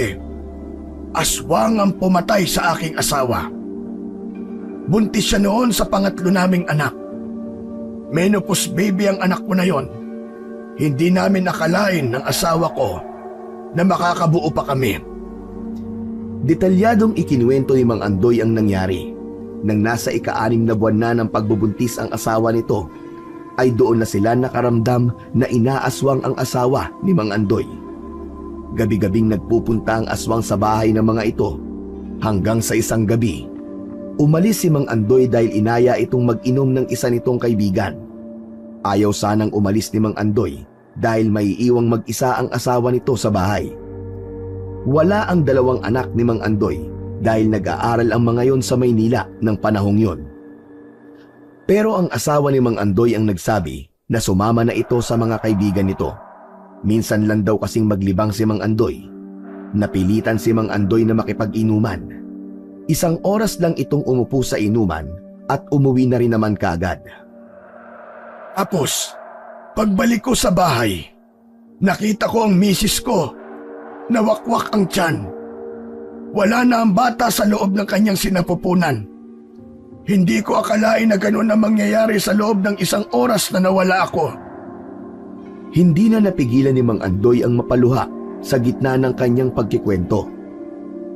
aswang ang pumatay sa aking asawa. Buntis siya noon sa pangatlo naming anak. Menopause baby ang anak ko na yon. Hindi namin nakalain ng asawa ko na makakabuo pa kami. Detalyadong ikinuwento ni Mang Andoy ang nangyari. Nang nasa ika-6 na buwan na ng pagbubuntis ang asawa nito, ay doon na sila nakaramdam na inaaswang ang asawa ni Mang Andoy. Gabi-gabing nagpupunta ang aswang sa bahay ng mga ito. Hanggang sa isang gabi, umalis si Mang Andoy dahil inaya itong mag-inom ng isa nitong kaibigan. Ayaw sanang umalis ni Mang Andoy dahil may iiwang mag-isa ang asawa nito sa bahay. Wala ang dalawang anak ni Mang Andoy dahil nag-aaral ang mga yon sa Maynila ng panahong yon. Pero ang asawa ni Mang Andoy ang nagsabi na sumama na ito sa mga kaibigan nito. Minsan lang daw kasing maglibang si Mang Andoy. Napilitan si Mang Andoy na makipag-inuman. 1 oras lang itong umupo sa inuman at umuwi na rin naman kaagad. Tapos, pagbalik ko sa bahay, nakita ko ang misis ko. Nawakwak ang tiyan. Wala na ang bata sa loob ng kanyang sinapupunan. Hindi ko akalain na gano'n ang mangyayari sa loob ng 1 oras na nawala ako. Hindi na napigilan ni Mang Andoy ang mapaluha sa gitna ng kanyang pagkikwento.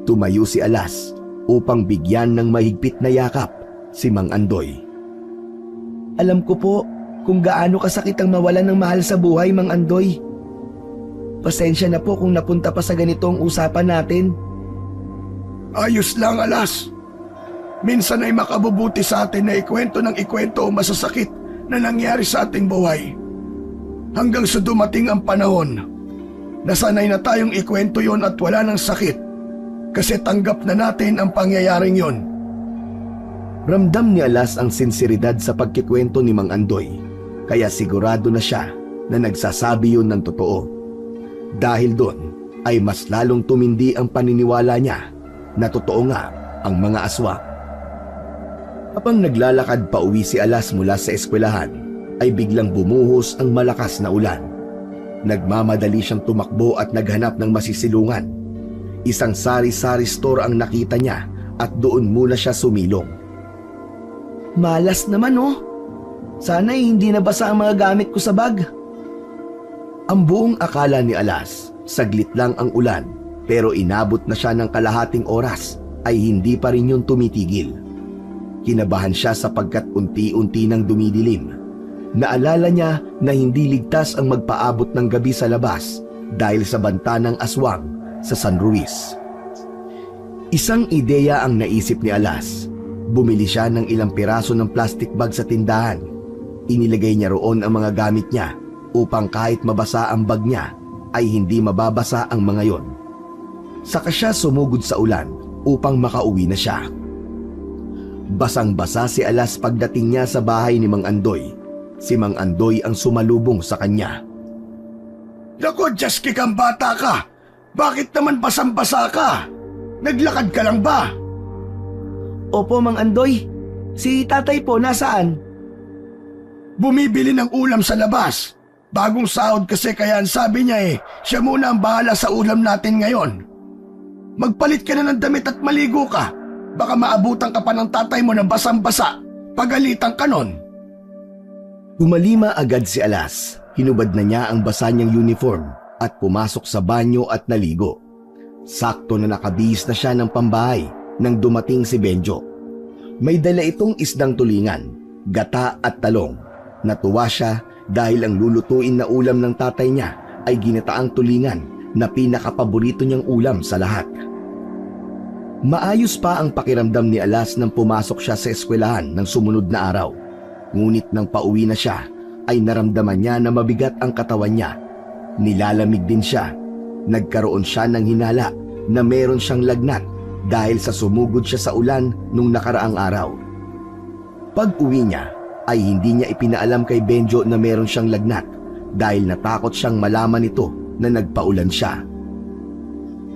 Tumayo si Alas upang bigyan ng mahigpit na yakap si Mang Andoy. Alam ko po kung gaano kasakit ang mawalan ng mahal sa buhay, Mang Andoy. Pasensya na po kung napunta pa sa ganitong usapan natin. Ayos lang, Alas. Minsan ay makabubuti sa atin na ikwento ng ikwento o masasakit na nangyari sa ating buhay. Hanggang sa dumating ang panahon, nasanay na tayong ikwento yon at wala ng sakit kasi tanggap na natin ang pangyayaring yon. Ramdam ni Alas ang sinseridad sa pagkikwento ni Mang Andoy, kaya sigurado na siya na nagsasabi yun ng totoo. Dahil doon ay mas lalong tumindi ang paniniwala niya na totoo nga ang mga aswang. Habang naglalakad pa uwi si Alas mula sa eskwelahan, ay biglang bumuhos ang malakas na ulan. Nagmamadali siyang tumakbo at naghanap ng masisilungan. Isang sari-sari store ang nakita niya at doon muna siya sumilong. Malas naman Sana'y hindi nabasa ang mga gamit ko sa bag. Ang buong akala ni Alas, saglit lang ang ulan, pero inabot na siya ng kalahating oras ay hindi pa rin yun tumitigil. Kinabahan siya sapagkat unti-unti nang dumidilim. Naalala niya na hindi ligtas ang magpaabot ng gabi sa labas dahil sa banta ng aswang sa San Ruiz. Isang ideya ang naisip ni Alas. Bumili siya ng ilang piraso ng plastic bag sa tindahan. Inilagay niya roon ang mga gamit niya upang kahit mabasa ang bag niya ay hindi mababasa ang mga yon. Saka siya sumugod sa ulan upang makauwi na siya. Basang-basa si Alas pagdating niya sa bahay ni Mang Andoy. Si Mang Andoy ang sumalubong sa kanya. Naku, Jaski kang bata ka! Bakit naman basang-basa ka? Naglakad ka lang ba? Opo, Mang Andoy. Si tatay po, nasaan? Bumibili ng ulam sa labas. Bagong sahod kasi kaya ang sabi niya siya muna ang bahala sa ulam natin ngayon. Magpalit ka na ng damit at maligo ka. Baka maabutan ka pa ng tatay mo na basang-basa. Pagalitan ka nun. Tumalima agad si Alas. Hinubad na niya ang basa niyang uniform at pumasok sa banyo at naligo. Sakto na nakabihis na siya ng pambahay nang dumating si Benjo. May dala itong isdang tulingan, gata at talong. Natuwa siya dahil ang lulutuin na ulam ng tatay niya ay ginataang tulingan na pinakapaborito niyang ulam sa lahat. Maayos pa ang pakiramdam ni Alas nang pumasok siya sa eskwelahan ng sumunod na araw. Ngunit nang pauwi na siya, ay naramdaman niya na mabigat ang katawan niya. Nilalamig din siya. Nagkaroon siya ng hinala na meron siyang lagnat dahil sa sumugod siya sa ulan nung nakaraang araw. Pag-uwi niya, ay hindi niya ipinaalam kay Benjo na meron siyang lagnat dahil natakot siyang malaman nito na nagpaulan siya.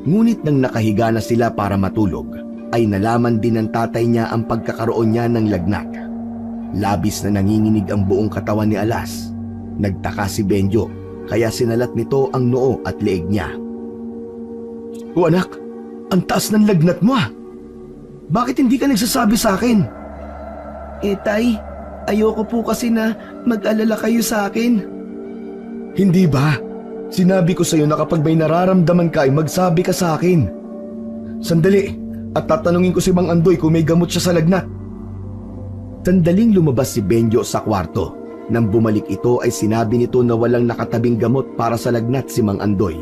Ngunit nang nakahiga na sila para matulog, ay nalaman din ng tatay niya ang pagkakaroon niya ng lagnat. Labis na nanginginig ang buong katawan ni Alas. Nagtaka si Benjo, kaya sinalat nito ang noo at leeg niya. O anak, ang taas ng lagnat mo ah. Bakit hindi ka nagsasabi sa akin? Tay, ayoko po kasi na mag-alala kayo sa akin. Hindi ba? Sinabi ko sa'yo na kapag may nararamdaman ka ay magsabi ka sa akin. Sandali, at tatanungin ko si Mang Andoy kung may gamot siya sa lagnat. Sandaling lumabas si Benjo sa kwarto. Nang bumalik ito ay sinabi nito na walang nakatabing gamot para sa lagnat si Mang Andoy.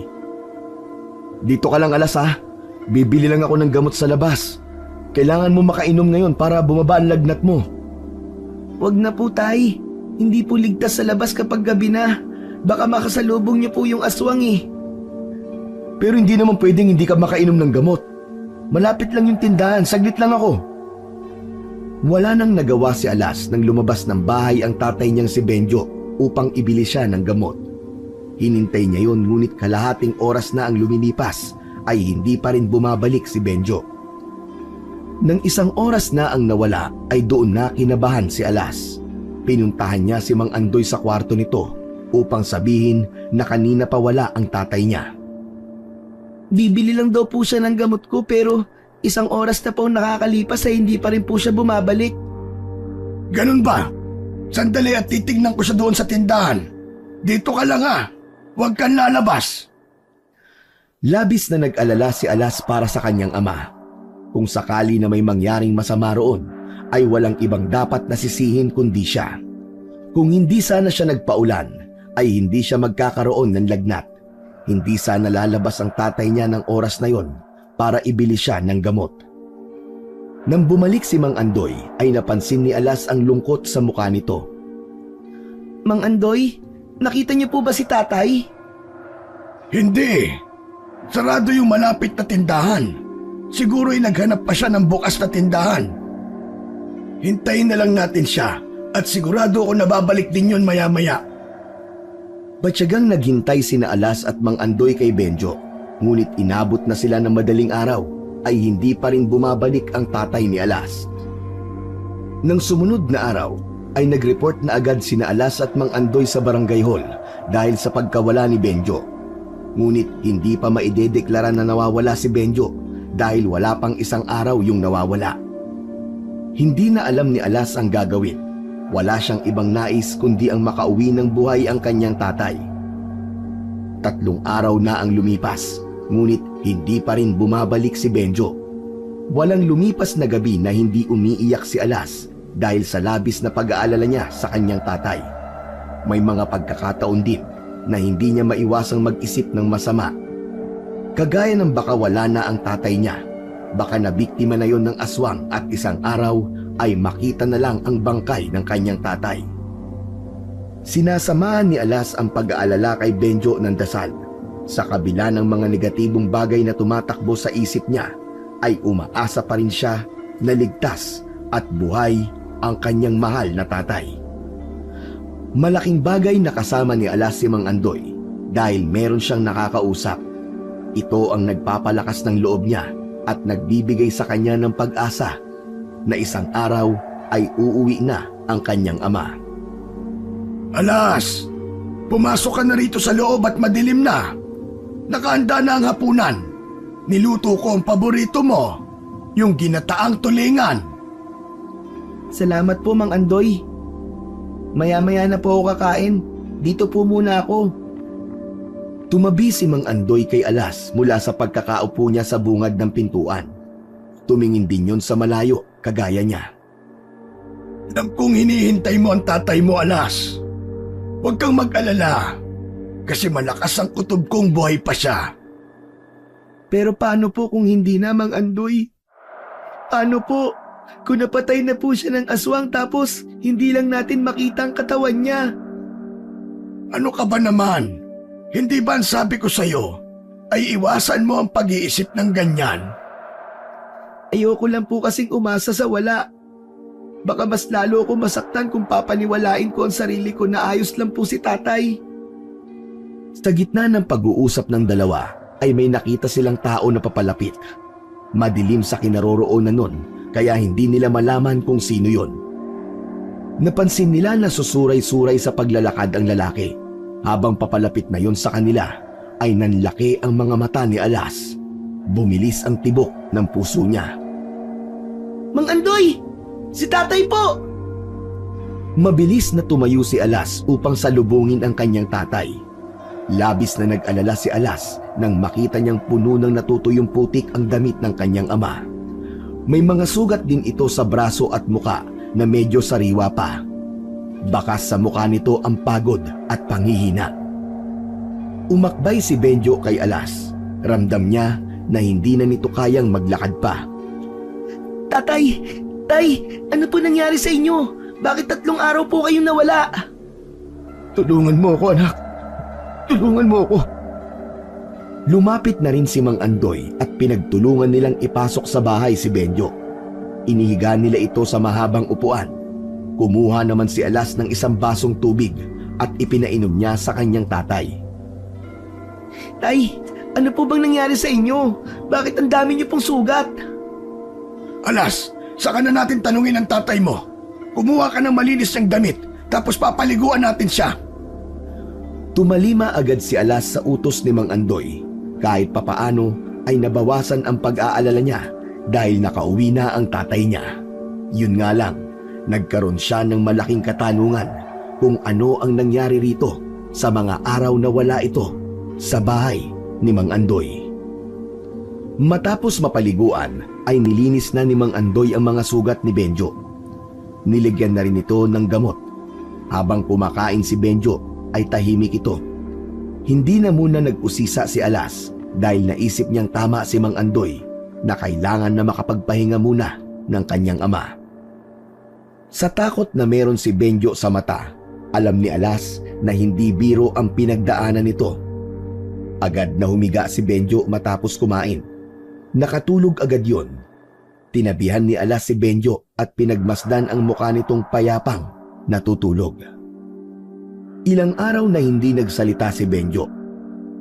Dito ka lang Alas ha. Bibili lang ako ng gamot sa labas. Kailangan mo makainom ngayon para bumaba ang lagnat mo. Wag na po tay. Hindi po ligtas sa labas kapag gabi na. Baka makasalubong niyo po yung aswang eh. Pero hindi naman pwedeng hindi ka makainom ng gamot. Malapit lang yung tindahan, saglit lang ako. Wala nang nagawa si Alas nang lumabas ng bahay ang tatay niyang si Benjo upang ibili siya ng gamot. Hinintay niya yun ngunit kalahating oras na ang lumilipas ay hindi pa rin bumabalik si Benjo. Nang isang oras na ang nawala ay doon na kinabahan si Alas. Pinuntahan niya si Mang Andoy sa kwarto nito upang sabihin na kanina pa wala ang tatay niya. Bibili lang daw po siya ng gamot ko pero isang oras na po nakakalipas ay hindi pa rin po siya bumabalik. Ganun ba? Sandali at titignan ko siya doon sa tindahan. Dito ka lang ha. Huwag kang lalabas. Labis na nag-alala si Alas para sa kanyang ama. Kung sakali na may mangyaring masama roon, ay walang ibang dapat nasisihin kundi siya. Kung hindi sana siya nagpaulan, ay hindi siya magkakaroon ng lagnat. Hindi sana lalabas ang tatay niya ng oras na yon para ibili siya ng gamot. Nang bumalik si Mang Andoy, ay napansin ni Alas ang lungkot sa mukha nito. Mang Andoy, nakita niyo po ba si tatay? Hindi. Sarado yung malapit na tindahan. Siguro'y naghanap pa siya ng bukas na tindahan. Hintayin na lang natin siya at sigurado ako nababalik din yun maya-maya. Batyagang naghintay sina Alas at Mang Andoy kay Benjo. Ngunit inabot na sila ng madaling araw ay hindi pa rin bumabalik ang tatay ni Alas. Nang sumunod na araw ay nag-report na agad sina Alas at Mang Andoy sa barangay hall dahil sa pagkawala ni Benjo. Ngunit hindi pa maidedeklara na nawawala si Benjo dahil wala pang isang araw yung nawawala. Hindi na alam ni Alas ang gagawin. Wala siyang ibang nais kundi ang makauwi ng buhay ang kanyang tatay. 3 araw na ang lumipas, ngunit hindi pa rin bumabalik si Benjo. Walang lumipas na gabi na hindi umiiyak si Alas dahil sa labis na pag-aalala niya sa kanyang tatay. May mga pagkakataon din na hindi niya maiwasang mag-isip ng masama. Kagaya ng baka wala na ang tatay niya, baka nabiktima na yon ng aswang at isang araw ay makita na lang ang bangkay ng kanyang tatay. Sinasamahan ni Alas ang pag-aalala kay Benjo ng dasal. Sa kabila ng mga negatibong bagay na tumatakbo sa isip niya, ay umaasa pa rin siya na ligtas at buhay ang kanyang mahal na tatay. Malaking bagay na kasama ni Alas si Mang Andoy dahil meron siyang nakakausap. Ito ang nagpapalakas ng loob niya at nagbibigay sa kanya ng pag-asa na isang araw ay uuwi na ang kanyang ama. Alas, pumasok ka na rito sa loob at madilim na. Nakahanda na ang hapunan. Niluto ko ang paborito mo, yung ginataang tulingan. Salamat po Mang Andoy. Maya-maya na po ako kakain. Dito po muna ako. Tumabi si Mang Andoy kay Alas mula sa pagkakaupo niya sa bungad ng pintuan. Tumingin din yon sa malayo, kagaya niya. Alam kong hinihintay mo ang tatay mo, Alas. Huwag kang mag-alala, kasi malakas ang kutob kong buhay pa siya. Pero paano po kung hindi na Mang Andoy? Paano po kung napatay na po siya ng aswang tapos hindi lang natin makita ang katawan niya? Ano ka ba naman? Hindi ba ang sabi ko sa'yo ay iwasan mo ang pag-iisip ng ganyan? Ayoko lang po kasing umasa sa wala. Baka mas lalo ako masaktan kung papaniwalain ko ang sarili ko na ayos lang po si tatay. Sa gitna ng pag-uusap ng dalawa ay may nakita silang tao na papalapit. Madilim sa kinaroroonan nun kaya hindi nila malaman kung sino yon. Napansin nila na susuray-suray sa paglalakad ang lalaki. Habang papalapit na yon sa kanila ay nanlaki ang mga mata ni Alas. Bumilis ang tibok ng puso niya. Mang Andoy! Si tatay po! Mabilis na tumayo si Alas upang salubungin ang kanyang tatay. Labis na nag-alala si Alas nang makita niyang puno ng natutuyong putik ang damit ng kanyang ama. May mga sugat din ito sa braso at muka na medyo sariwa pa. Bakas sa mukha nito ang pagod at panghihina. Umakbay si Benjo kay Alas. Ramdam niya na hindi na nito kayang maglakad pa. Tatay! Tay! Ano po nangyari sa inyo? Bakit 3 araw po kayong nawala? Tulungan mo ako, anak. Tulungan mo ako. Lumapit na rin si Mang Andoy at pinagtulungan nilang ipasok sa bahay si Benjo. Inihiga nila ito sa mahabang upuan. Kumuha naman si Alas ng isang basong tubig at ipinainom niya sa kanyang tatay. Tay, ano po bang nangyari sa inyo? Bakit ang dami niyo pong sugat? Alas, saka na natin tanungin ang tatay mo. Kumuha ka ng malinis ng damit, tapos papaliguan natin siya. Tumalima agad si Alas sa utos ni Mang Andoy. Kahit papaano ay nabawasan ang pag-aalala niya dahil nakauwi na ang tatay niya. Yun nga lang, nagkaroon siya ng malaking katanungan kung ano ang nangyari rito sa mga araw na wala ito sa bahay ni Mang Andoy. Matapos mapaliguan ay nilinis na ni Mang Andoy ang mga sugat ni Benjo. Niligyan na rin ito ng gamot. Habang kumakain si Benjo ay tahimik ito. Hindi na muna nag-usisa si Alas dahil naisip niyang tama si Mang Andoy na kailangan na makapagpahinga muna ng kanyang ama. Sa takot na meron si Benjo sa mata, alam ni Alas na hindi biro ang pinagdaanan nito. Agad na humiga si Benjo matapos kumain. Nakatulog agad yon. Tinabihan ni Alas si Benjo at pinagmasdan ang mukha nitong payapang natutulog. Ilang araw na hindi nagsalita si Benjo.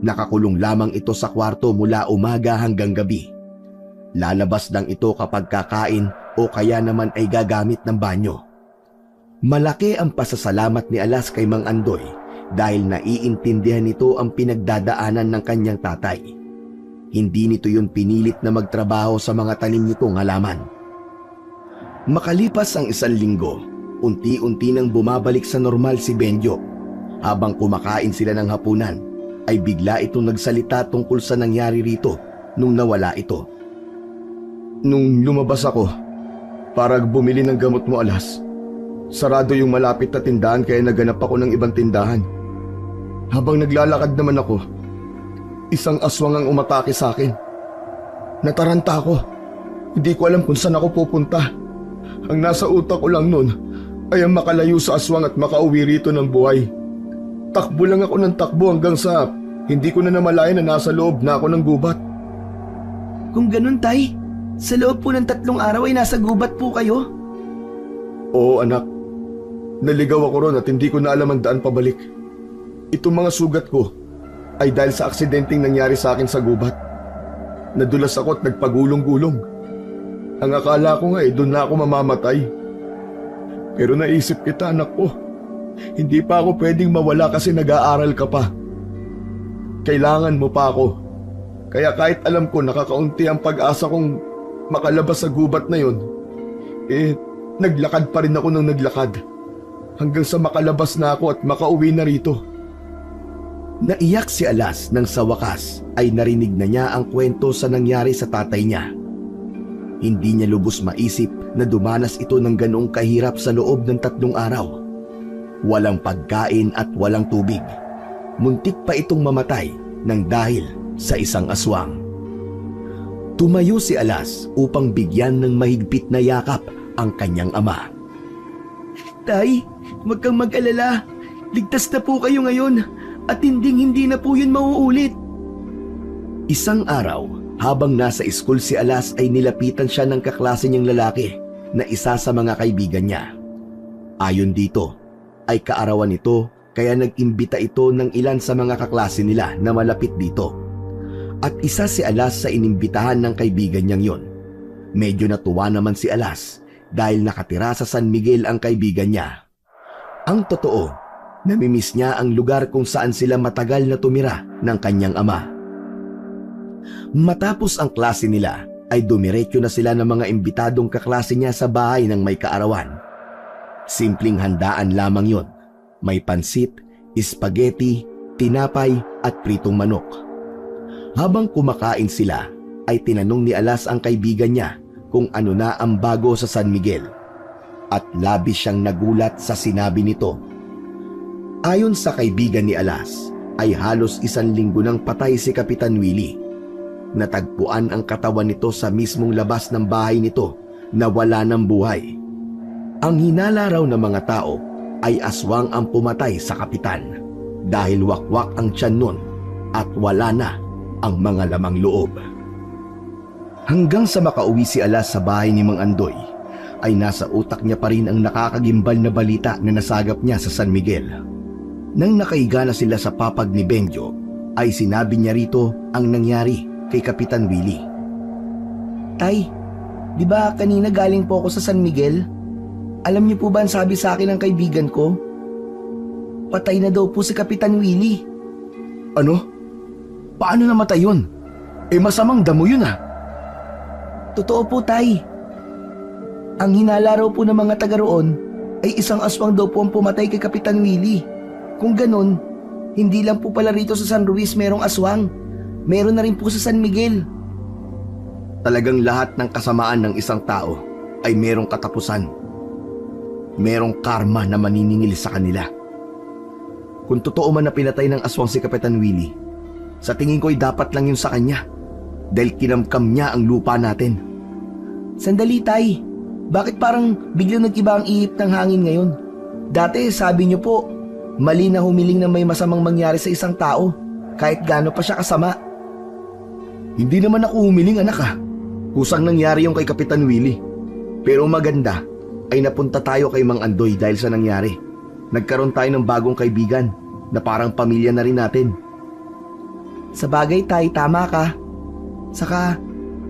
Nakakulong lamang ito sa kwarto mula umaga hanggang gabi. Lalabas lang ito kapag kakain o kaya naman ay gagamit ng banyo. Malaki ang pasasalamat ni Alas kay Mang Andoy dahil naiintindihan nito ang pinagdadaanan ng kanyang tatay. Hindi nito yun pinilit na magtrabaho sa mga tanim nitong halaman. Makalipas ang 1 linggo, unti-unti nang bumabalik sa normal si Benjo. Habang kumakain sila ng hapunan, ay bigla itong nagsalita tungkol sa nangyari rito nung nawala ito. Nung lumabas ako, para bumili ng gamot mo, Alas, sarado yung malapit na tindahan kaya naganap ako ng ibang tindahan. Habang naglalakad naman ako, isang aswang ang umatake sa akin. Nataranta ako. Hindi ko alam kung saan ako pupunta. Ang nasa utak ko lang nun ay ang makalayo sa aswang at makauwi rito ng buhay. Takbo lang ako ng takbo hanggang sa hindi ko na namalayan na nasa loob na ako ng gubat. Kung ganun, tay, sa loob po ng 3 araw ay nasa gubat po kayo? Oo, anak. Naligaw ako ron at hindi ko na alam ang daan pabalik. Itong mga sugat ko ay dahil sa aksidenteng nangyari sa akin sa gubat. Nadulas ako at nagpagulong-gulong. Ang akala ko nga doon na ako mamamatay. Pero naisip kita, anak ko. Hindi pa ako pwedeng mawala kasi nag-aaral ka pa. Kailangan mo pa ako. Kaya kahit alam ko nakakaunti ang pag-asa kong makalabas sa gubat na yon, naglakad pa rin ako ng naglakad. Hanggang sa makalabas na ako at makauwi na rito. Naiyak si Alas nang sa wakas ay narinig na niya ang kwento sa nangyari sa tatay niya. Hindi niya lubos maisip na dumanas ito ng ganoong kahirap sa loob ng 3 araw. Walang pagkain at walang tubig. Muntik pa itong mamatay nang dahil sa isang aswang. Tumayo si Alas upang bigyan ng mahigpit na yakap ang kanyang ama. Tay, huwag kang mag-alala. Ligtas na po kayo ngayon at hindi na po yun mauulit. Isang araw, habang nasa school si Alas ay nilapitan siya ng kaklase niyang lalaki na isa sa mga kaibigan niya. Ayon dito, ay kaarawan nito kaya nag-imbita ito ng ilan sa mga kaklase nila na malapit dito. At isa si Alas sa inimbitahan ng kaibigan niyang yon. Medyo natuwa naman si Alas dahil nakatira sa San Miguel ang kaibigan niya. Ang totoo, namimiss niya ang lugar kung saan sila matagal na tumira ng kanyang ama. Matapos ang klase nila, ay dumiretso na sila ng mga imbitadong kaklase niya sa bahay ng may kaarawan. Simpleng handaan lamang yon. May pansit, spaghetti, tinapay at pritong manok. Habang kumakain sila, ay tinanong ni Alas ang kaibigan niya kung ano na ang bago sa San Miguel. At labis siyang nagulat sa sinabi nito. Ayon sa kaibigan ni Alas, ay halos 1 linggo nang patay si Kapitan Willie. Natagpuan ang katawan nito sa mismong labas ng bahay nito na wala ng buhay. Ang hinala raw ng mga tao ay aswang ang pumatay sa kapitan dahil wakwak ang tiyan nun at wala na ang mga lamang loob. Hanggang sa makauwi si Alas sa bahay ni Mang Andoy, ay nasa utak niya pa rin ang nakakagimbal na balita na nasagap niya sa San Miguel. Nang nakahiga na sila sa papag ni Benjo, ay sinabi niya rito ang nangyari kay Kapitan Willie. Tay, di ba kanina galing po ako sa San Miguel? Alam niyo po ba ang sabi sa akin ng kaibigan ko? Patay na daw po si Kapitan Willie. Ano? Paano namatay yun? Masamang damo yun ah. Totoo po, Tay. Ang hinala raw po ng mga taga roon ay isang aswang daw po ang pumatay kay Kapitan Willie. Kung ganun, hindi lang po pala rito sa San Luis merong aswang. Meron na rin po sa San Miguel. Talagang lahat ng kasamaan ng isang tao ay merong katapusan. Merong karma na maniningil sa kanila. Kung totoo man na pinatay ng aswang si Kapitan Willie, sa tingin ko ay dapat lang yun sa kanya dahil kinamkam niya ang lupa natin. Sandali, Tay. Bakit parang biglang nag-iba ang ihip ng hangin ngayon? Dati sabi niyo po, mali na humiling na may masamang mangyari sa isang tao kahit gaano pa siya kasama. Hindi naman ako humiling, anak ah. Kusang nangyari yung kay Kapitan Willie. Pero maganda ay napunta tayo kay Mang Andoy dahil sa nangyari. Nagkaroon tayo ng bagong kaibigan na parang pamilya na rin natin. Sa bagay, Tay, tama ka. Saka,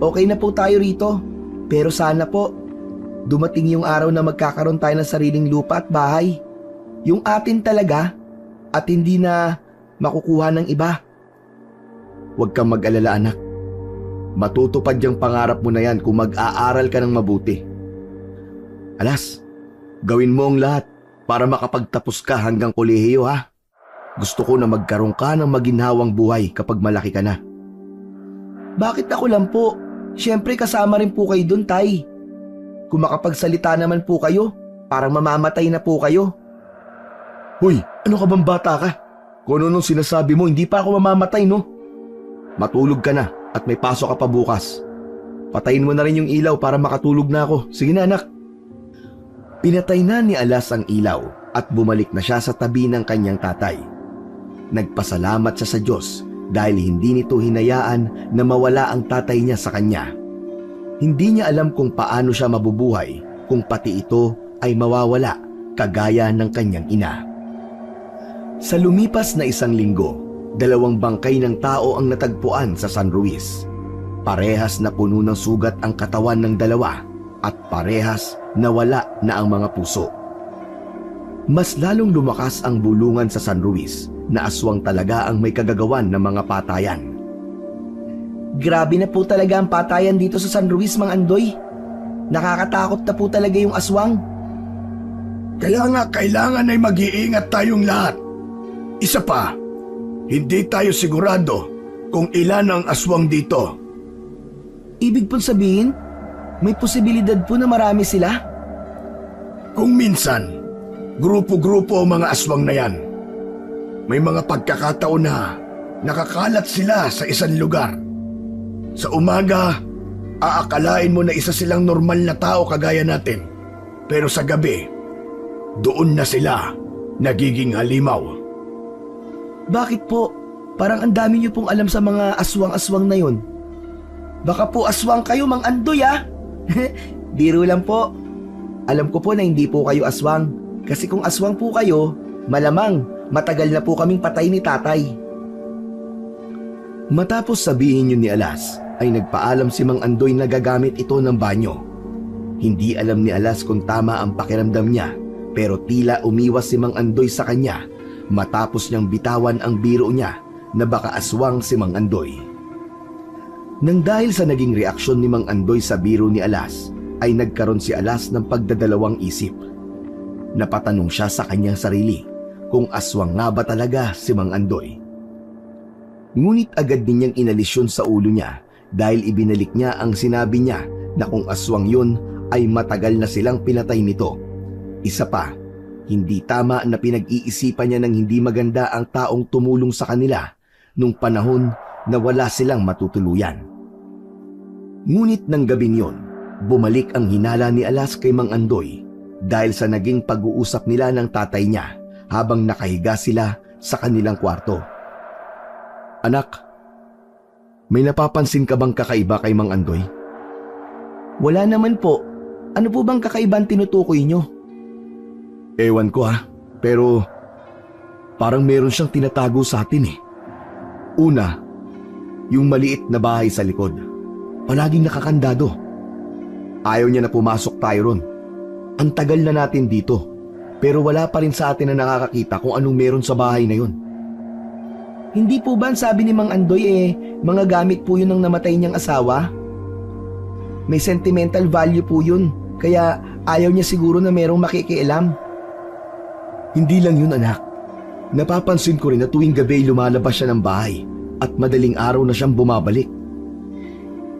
okay na po tayo rito. Pero sana po, dumating yung araw na magkakaroon tayo ng sariling lupa at bahay. Yung atin talaga at hindi na makukuha ng iba. Huwag kang mag-alala, anak. Matutupad yung pangarap mo na yan kung mag-aaral ka ng mabuti. Alas, gawin mo ang lahat para makapagtapos ka hanggang kolehiyo ha. Gusto ko na magkaroon ka ng maginhawang buhay kapag malaki ka na. Bakit ako lang po? Siyempre kasama rin po kayo dun, Tay. Kung makapagsalita naman po kayo, parang mamamatay na po kayo. Hoy, ano ka bang bata ka? Kung ano nung sinasabi mo, hindi pa ako mamamatay, no? Matulog ka na at may pasok ka pa bukas. Patayin mo na rin yung ilaw para makatulog na ako. Sige na, anak. Pinatay na ni Alas ang ilaw at bumalik na siya sa tabi ng kanyang tatay. Nagpasalamat siya sa Diyos dahil hindi nito hinayaan na mawala ang tatay niya sa kanya. Hindi niya alam kung paano siya mabubuhay kung pati ito ay mawawala kagaya ng kanyang ina. Sa lumipas na 1 linggo, 2 bangkay ng tao ang natagpuan sa San Luis. Parehas na puno ng sugat ang katawan ng dalawa at parehas nawala na ang mga puso. Mas lalong lumakas ang bulungan sa San Luis na aswang talaga ang may kagagawan ng mga patayan. Grabe na po talaga ang patayan dito sa San Luis, Mang Andoy. Nakakatakot na po talaga yung aswang. Kaya nga kailangan ay mag-iingat tayong lahat. Isa pa, hindi tayo sigurado kung ilan ang aswang dito. Ibig pong sabihin, may posibilidad po na marami sila? Kung minsan, grupo-grupo ang mga aswang na yan. May mga pagkakataon na nakakalat sila sa isang lugar. Sa umaga, aakalain mo na isa silang normal na tao kagaya natin. Pero sa gabi, doon na sila nagiging halimaw. Bakit po? Parang ang dami niyo pong alam sa mga aswang-aswang na yon. Baka po aswang kayo, Mang Andoy ah. Biro lang po. Alam ko po na hindi po kayo aswang. Kasi kung aswang po kayo, malamang matagal na po kaming patay ni tatay. Matapos sabihin yun ni Alas, ay nagpaalam si Mang Andoy na gagamit ito ng banyo. Hindi alam ni Alas kung tama ang pakiramdam niya, pero tila umiwas si Mang Andoy sa kanya matapos niyang bitawan ang biro niya na baka aswang si Mang Andoy. Nang dahil sa naging reaksyon ni Mang Andoy sa biro ni Alas, ay nagkaroon si Alas ng pagdadalawang isip. Napatanong siya sa kanyang sarili kung aswang nga ba talaga si Mang Andoy. Ngunit agad din niyang inalis yun sa ulo niya dahil ibinalik niya ang sinabi niya na kung aswang yun ay matagal na silang pinatay nito. Isa pa, hindi tama na pinag-iisipan niya ng hindi maganda ang taong tumulong sa kanila nung panahon na wala silang matutuluyan. Ngunit ng gabing yon, bumalik ang hinala ni Alas kay Mang Andoy dahil sa naging pag-uusap nila ng tatay niya habang nakahiga sila sa kanilang kwarto. Anak, may napapansin ka bang kakaiba kay Mang Andoy? Wala naman po. Ano po bang kakaibang tinutukoy nyo? Ewan ko pero parang meron siyang tinatago sa atin eh. Una, yung maliit na bahay sa likod. Palaging nakakandado. Ayaw niya na pumasok tayo ron. Ang tagal na natin dito, pero wala pa rin sa atin na nakakakita kung anong meron sa bahay na yun. Hindi po ba ang sabi ni Mang Andoy mga gamit po yun ng namatay niyang asawa? May sentimental value po yun, kaya ayaw niya siguro na merong makikialam. Hindi lang yun, anak. Napapansin ko rin na tuwing gabi lumalabas siya ng bahay at madaling araw na siyang bumabalik.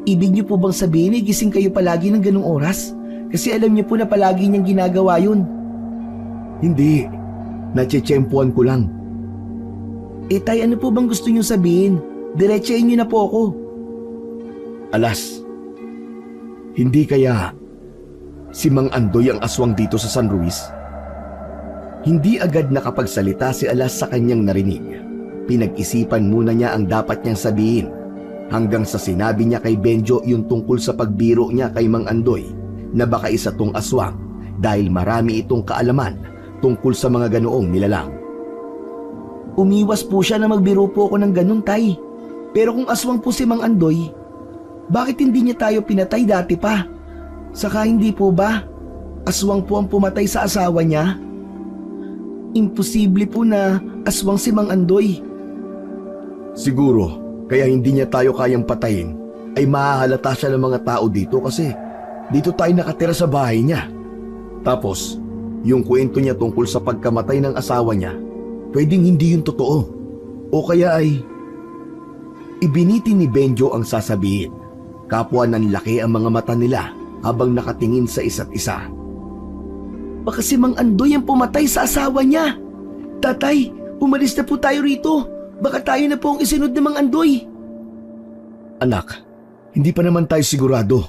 Ibig niyo po bang sabihin gising kayo palagi ng ganung oras? Kasi alam niyo po na palagi niyang ginagawa yun. Hindi. Natsetsempuan ko lang. Tay, ano po bang gusto niyo sabihin? Diretsahin niyo na po ako. Alas, hindi kaya si Mang Andoy ang aswang dito sa San Luis? Hindi agad nakapagsalita si Alas sa kanyang narinig. Pinag-isipan muna niya ang dapat niyang sabihin hanggang sa sinabi niya kay Benjo yung tungkol sa pagbiro niya kay Mang Andoy na baka isa tong aswang dahil marami itong kaalaman tungkol sa mga ganoong nilalang. Umiwas po siya na magbiro po ako ng ganun, tay. Pero kung aswang po si Mang Andoy, bakit hindi niya tayo pinatay dati pa? Saka hindi po ba aswang po ang pumatay sa asawa niya? Imposible po na aswang si Mang Andoy. Siguro, kaya hindi niya tayo kayang patayin ay mahahalata siya ng mga tao dito kasi dito tayo nakatira sa bahay niya. Tapos, yung kwento niya tungkol sa pagkamatay ng asawa niya, pwedeng hindi yun totoo. O kaya ay ibiniti ni Benjo ang sasabihin. Kapwa ng laki ang mga mata nila habang nakatingin sa isa't isa. Baka si Mang Andoy ang pumatay sa asawa niya. Tatay, umalis na po tayo rito. Baka tayo na po ang isinod ng Mang Andoy. Anak, hindi pa naman tayo sigurado.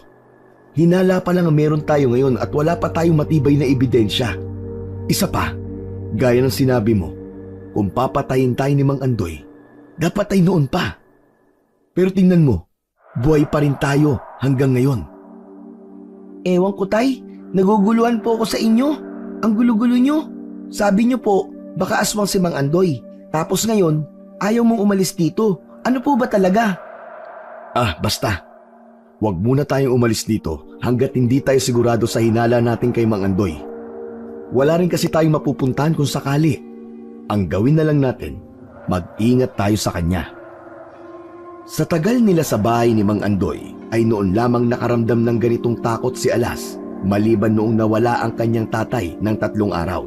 Hinala pa lang ang meron tayo ngayon at wala pa tayong matibay na ebidensya. Isa pa, gaya ng sinabi mo, kung papatayin tayo ni Mang Andoy, dapat ay noon pa. Pero tingnan mo, buhay pa rin tayo hanggang ngayon. Ewan ko, tay. Naguguluhan po ako sa inyo. Ang gulo-gulo nyo. Sabi nyo po, baka aswang si Mang Andoy. Tapos ngayon, ayaw mong umalis dito. Ano po ba talaga? Basta. Huwag muna tayong umalis dito hanggat hindi tayo sigurado sa hinala natin kay Mang Andoy. Wala rin kasi tayong mapupuntahan kung sakali. Ang gawin na lang natin, mag-ingat tayo sa kanya. Sa tagal nila sa bahay ni Mang Andoy, ay noon lamang nakaramdam ng ganitong takot si Alas, maliban noong nawala ang kanyang tatay ng 3 araw.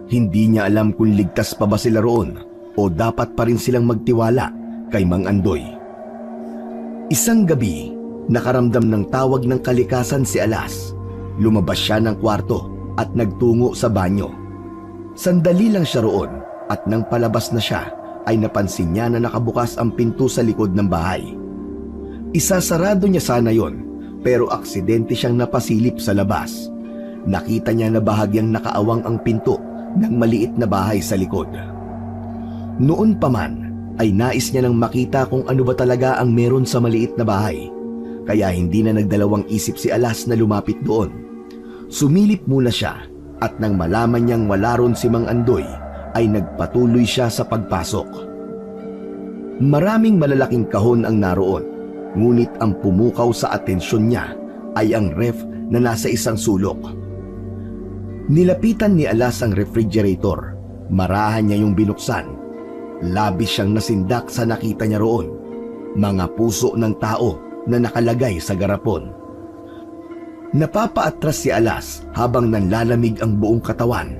Hindi niya alam kung ligtas pa ba sila roon o dapat pa rin silang magtiwala kay Mang Andoy. Isang gabi, nakaramdam ng tawag ng kalikasan si Alas. Lumabas siya ng kwarto at nagtungo sa banyo. Sandali lang siya roon at nang palabas na siya ay napansin niya na nakabukas ang pinto sa likod ng bahay. Isasarado niya sana yon, pero aksidente siyang napasilip sa labas. Nakita niya na bahagyang nakaawang ang pinto ng maliit na bahay sa likod. Noon pa man ay nais niya nang makita kung ano ba talaga ang meron sa maliit na bahay, kaya hindi na nagdalawang isip si Alas na lumapit doon. Sumilip muna siya at nang malaman niyang wala ron si Mang Andoy ay nagpatuloy siya sa pagpasok. Maraming malalaking kahon ang naroon, ngunit ang pumukaw sa atensyon niya ay ang ref na nasa isang sulok. Nilapitan ni Alas ang refrigerator. Marahan niya yung binuksan. Labis siyang nasindak sa nakita niya roon. Mga puso ng tao na nakalagay sa garapon. Napapaatras si Alas habang nanlalamig ang buong katawan.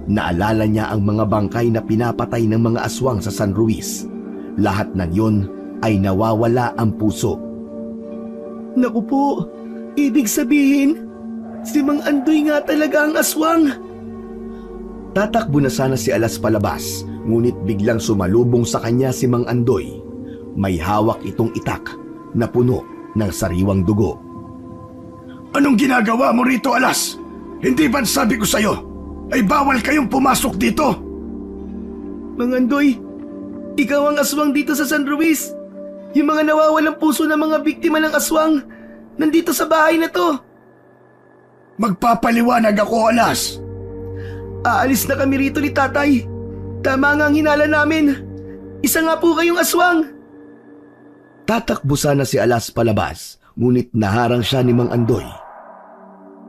Naalala niya ang mga bangkay na pinapatay ng mga aswang sa San Luis. Lahat ng yon ay nawawala ang puso. Naku po, ibig sabihin, si Mang Andoy nga talaga ang aswang. Tatakbo na sana si Alas palabas, ngunit biglang sumalubong sa kanya si Mang Andoy. May hawak itong itak na puno ng sariwang dugo. Anong ginagawa mo rito, Alas? Hindi ba sabi ko sa'yo, ay bawal kayong pumasok dito? Mang Andoy, ikaw ang aswang dito sa San Luis. Yung mga nawawalang puso ng mga biktima ng aswang, nandito sa bahay na to. Magpapaliwanag ako, Alas. Aalis na kami rito ni tatay. Tama nga ang hinala namin. Isa nga po kayong aswang. Tatakbo sana si Alas palabas, ngunit naharang siya ni Mang Andoy.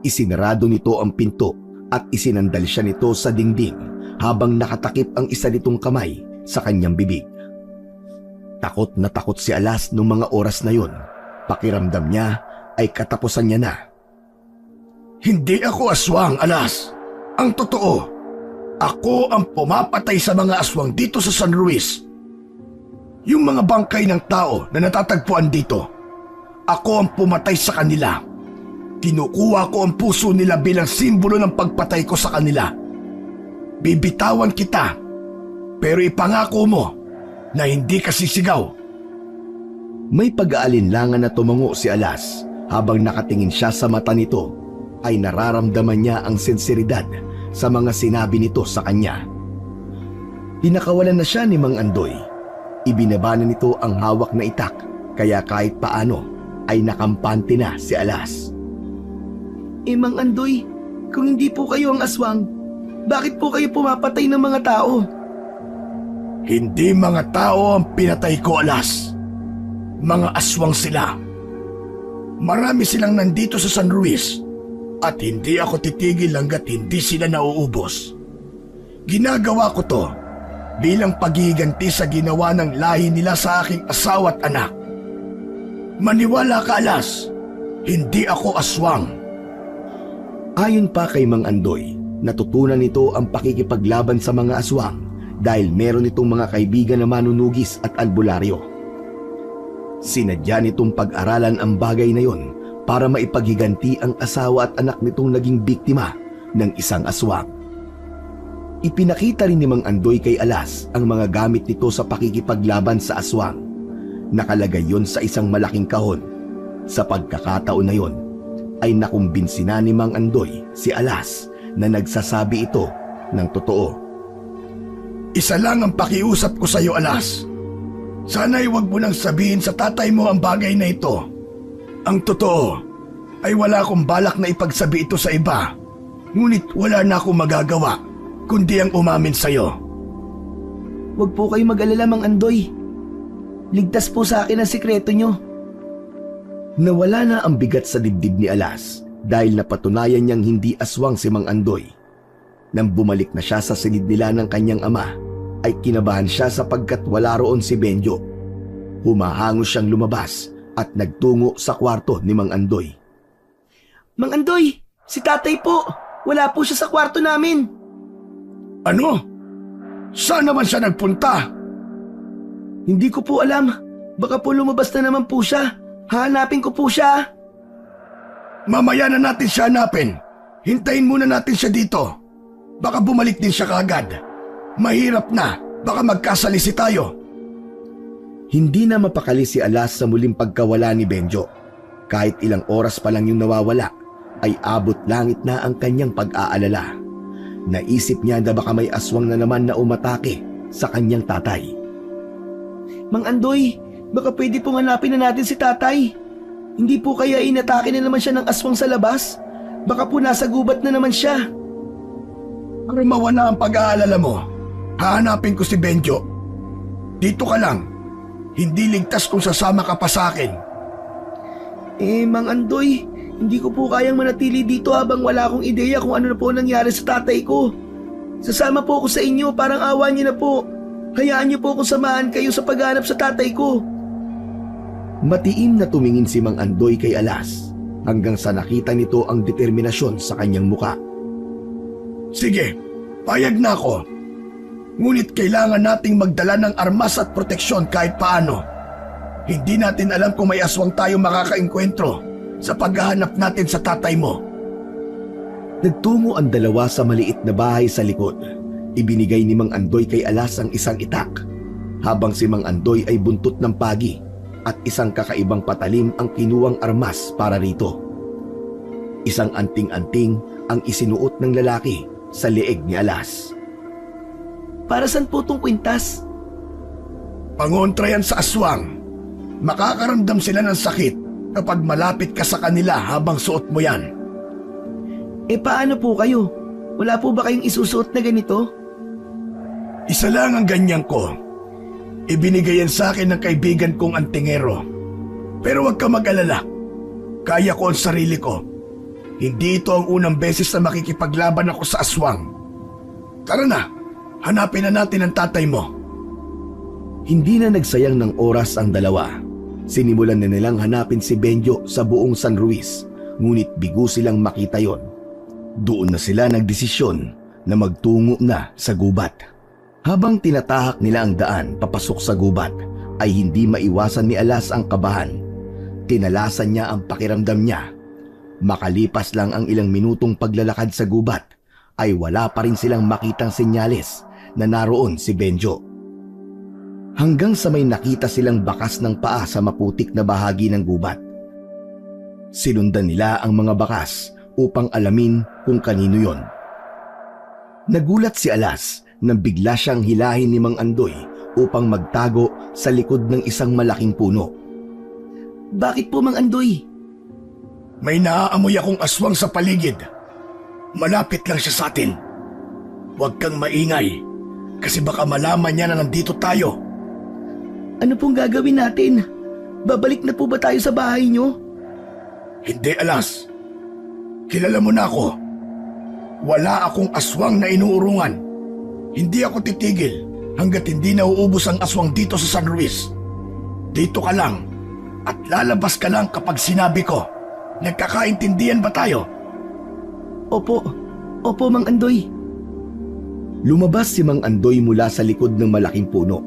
Isinarado nito ang pinto at isinandal siya nito sa dingding habang nakatakip ang isa nitong kamay sa kanyang bibig. Takot na takot si Alas nung mga oras na yun. Pakiramdam niya ay katapusan niya na. Hindi ako aswang, Alas. Ang totoo, ako ang pumapatay sa mga aswang dito sa San Luis. Yung mga bangkay ng tao na natatagpuan dito, ako ang pumatay sa kanila. Kinukuha ko ang puso nila bilang simbolo ng pagpatay ko sa kanila. Bibitawan kita, pero ipangako mo na hindi ka sisigaw. May pag-aalinlangan na tumango si Alas. Habang nakatingin siya sa mata nito, ay nararamdaman niya ang sinseridad sa mga sinabi nito sa kanya. Pinakawalan na siya ni Mang Andoy. Ibinaba na nito ang hawak na itak, kaya kahit paano ay nakampante na si Alas. Mang Andoy, kung hindi po kayo ang aswang, bakit po kayo pumapatay ng mga tao? Hindi mga tao ang pinatay ko, Alas. Mga aswang sila. Marami silang nandito sa San Luis at hindi ako titigil hanggat hindi sila nauubos. Ginagawa ko to bilang paghihiganti sa ginawa ng lahi nila sa aking asawa at anak. Maniwala ka, Alas, hindi ako aswang. Ayon pa kay Mang Andoy, natutunan nito ang pakikipaglaban sa mga aswang dahil meron itong mga kaibigan na manunugis at albularyo. Sinadya nitong pag-aralan ang bagay na yon para maipaghiganti ang asawa at anak nitong naging biktima ng isang aswang. Ipinakita rin ni Mang Andoy kay Alas ang mga gamit nito sa pakikipaglaban sa aswang. Nakalagay yon sa isang malaking kahon. Sa pagkakataon na yon, ay nakumbinsi na ni Mang Andoy si Alas na nagsasabi ito ng totoo. Isa lang ang pakiusap ko sa iyo, Alas. Sana'y wag mo nang sabihin sa tatay mo ang bagay na ito. Ang totoo ay wala akong balak na ipagsabi ito sa iba. Ngunit wala na akong magagawa kundi ang umamin sa iyo. Huwag po kayo mag-alala, Mang Andoy. Ligtas po sa akin ang sikreto nyo. Nawala na ang bigat sa dibdib ni Alas dahil napatunayan niyang hindi aswang si Mang Andoy. Nang bumalik na siya sa silid nila ng kanyang ama, ay kinabahan siya sapagkat wala roon si Benjo. Humahangos siyang lumabas at nagtungo sa kwarto ni Mang Andoy. Mang Andoy, si tatay po. Wala po siya sa kwarto namin. Ano? Saan naman siya nagpunta? Hindi ko po alam. Baka po lumabas na naman po siya. Hahanapin ko po siya. Mamaya na natin siya hanapin. Hintayin muna natin siya dito. Baka bumalik din siya kaagad. Mahirap na. Baka magkasalisi tayo. Hindi na mapakali si Alas sa muling pagkawala ni Benjo. Kahit ilang oras pa lang yung nawawala, ay abot langit na ang kanyang pag-aalala. Naisip niya na baka may aswang na naman na umatake sa kanyang tatay. Mang Andoy, baka pwede pong hanapin na natin si tatay. Hindi po kaya inatake na naman siya ng aswang sa labas? Baka po nasa gubat na naman siya. Para mawala ang pag-aalala mo, hahanapin ko si Benjo. Dito ka lang. Hindi ligtas kung sasama ka pa sa akin. Mang Andoy, hindi ko po kayang manatili dito habang wala akong ideya kung ano na po nangyari sa tatay ko. Sasama po ako sa inyo, parang awa niyo na po. Hayaan niyo po akong samahan kayo sa paghanap sa tatay ko. Matiim na tumingin si Mang Andoy kay Alas hanggang sa nakita nito ang determinasyon sa kanyang muka. Sige, payag na ako. Ngunit kailangan nating magdala ng armas at proteksyon kahit paano. Hindi natin alam kung may aswang tayo makakaengkwentro sa paghahanap natin sa tatay mo. Nagtungo ang dalawa sa maliit na bahay sa likod. Ibinigay ni Mang Andoy kay Alas ang isang itak, habang si Mang Andoy ay buntot ng pagi at isang kakaibang patalim ang kinuwang armas para rito. Isang anting-anting ang isinuot ng lalaki sa leeg ni Alas. Para saan po itong kwintas? Pangontra yan sa aswang. Makakaramdam sila ng sakit kapag malapit ka sa kanila habang suot mo yan. Paano po kayo? Wala po ba kayong isusuot na ganito? Isa lang ang ganyan ko. Ibinigay yan sa akin ng kaibigan kong antingero. Pero huwag ka mag-alala. Kaya ko ang sarili ko. Hindi ito ang unang beses na makikipaglaban ako sa aswang. Tara na, hanapin na natin ang tatay mo. Hindi na nagsayang ng oras ang dalawa. Sinimulan na nilang hanapin si Benjo sa buong San Luis, ngunit bigo silang makita yon. Doon na sila nagdesisyon na magtungo na sa gubat. Habang tinatahak nila ang daan papasok sa gubat, ay hindi maiwasan ni Alas ang kabahan. Tinalasan niya ang pakiramdam niya. Makalipas lang ang ilang minutong paglalakad sa gubat, ay wala pa rin silang makitang senyales na naroon si Benjo. Hanggang sa may nakita silang bakas ng paa sa maputik na bahagi ng gubat. Sinundan nila ang mga bakas upang alamin kung kanino yon. Nagulat si Alas nang bigla siyang hilahin ni Mang Andoy upang magtago sa likod ng isang malaking puno. Bakit po, Mang Andoy? May naaamoy akong aswang sa paligid. Malapit lang siya sa atin. Huwag kang maingay kasi baka malaman niya na nandito tayo. Ano pong gagawin natin? Babalik na po ba tayo sa bahay niyo? Hindi, Alas. Kilala mo na ako. Wala akong aswang na inuurungan. Hindi ako titigil hanggat hindi nauubos ang aswang dito sa San Luis. Dito ka lang at lalabas ka lang kapag sinabi ko. Nagkakaintindihan ba tayo? Opo. Opo, Mang Andoy. Lumabas si Mang Andoy mula sa likod ng malaking puno,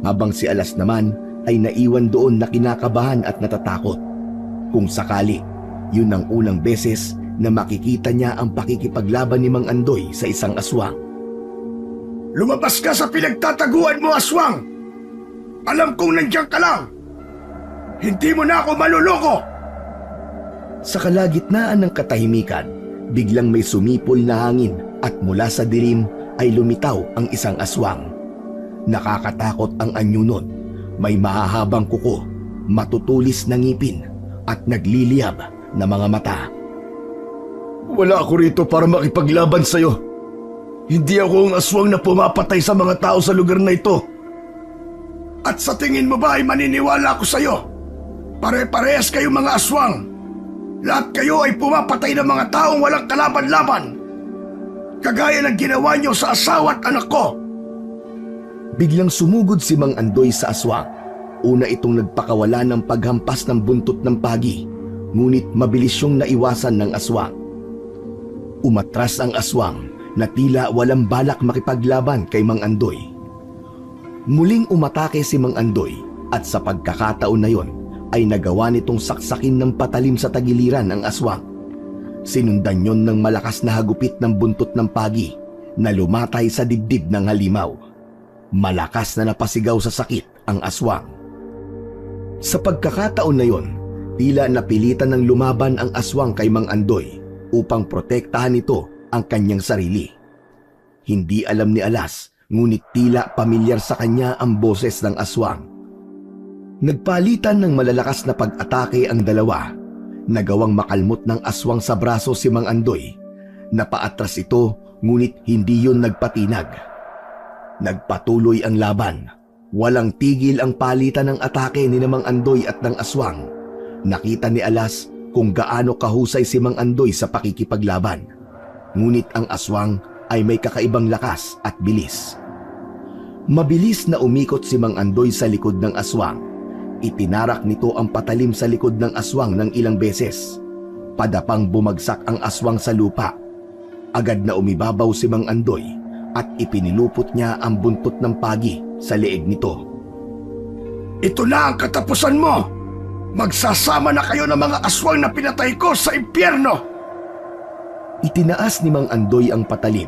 habang si Alas naman ay naiwan doon na kinakabahan at natatakot. Kung sakali, yun ang unang beses na makikita niya ang pakikipaglaban ni Mang Andoy sa isang aswang. Lumabas ka sa pinagtataguan mo, aswang! Alam kong nandiyan ka lang! Hindi mo na ako maluloko! Sa kalagitnaan ng katahimikan, biglang may sumipol na hangin at mula sa dilim ay lumitaw ang isang aswang. Nakakatakot ang anyo nun. May mahahabang kuko, matutulis na ngipin at nagliliyab na mga mata. Wala ako rito para makipaglaban sa'yo. Hindi ako ang aswang na pumapatay sa mga tao sa lugar na ito. At sa tingin mo ba ay maniniwala ako sa'yo? Pare-parehas kayo mga aswang. Lahat kayo ay pumapatay ng mga taong walang kalaban-laban. Kagaya ng ginawa niyo sa asawa at anak ko. Biglang sumugod si Mang Andoy sa aswang. Una itong nagpakawala ng paghampas ng buntot ng pagi, ngunit mabilis siyang naiwasan ng aswang. Umatras ang aswang na tila walang balak makipaglaban kay Mang Andoy. Muling umatake si Mang Andoy at sa pagkakataon na yon ay nagawa nitong saksakin ng patalim sa tagiliran ang aswang. Sinundan yon ng malakas na hagupit ng buntot ng pagi na lumatay sa dibdib ng halimaw. Malakas na napasigaw sa sakit ang aswang. Sa pagkakataon na yon, tila napilitan ng lumaban ang aswang kay Mang Andoy upang protektahan ito ang kanyang sarili. Hindi alam ni Alas, ngunit tila pamilyar sa kanya ang boses ng aswang. Nagpalitan ng malalakas na pag-atake ang dalawa. Nagawang makalmot ng aswang sa braso si Mang Andoy. Napaatras ito ngunit hindi yun nagpatinag. Nagpatuloy ang laban. Walang tigil ang palitan ng atake ni Mang Andoy at ng aswang. Nakita ni Alas kung gaano kahusay si Mang Andoy sa pakikipaglaban. Ngunit ang aswang ay may kakaibang lakas at bilis. Mabilis na umikot si Mang Andoy sa likod ng aswang. Itinarak nito ang patalim sa likod ng aswang ng ilang beses. Padapang bumagsak ang aswang sa lupa. Agad na umibabaw si Mang Andoy at ipinilupot niya ang buntot ng pagi sa leeg nito. Ito na ang katapusan mo! Magsasama na kayo ng mga aswang na pinatay ko sa impyerno! Itinaas ni Mang Andoy ang patalim.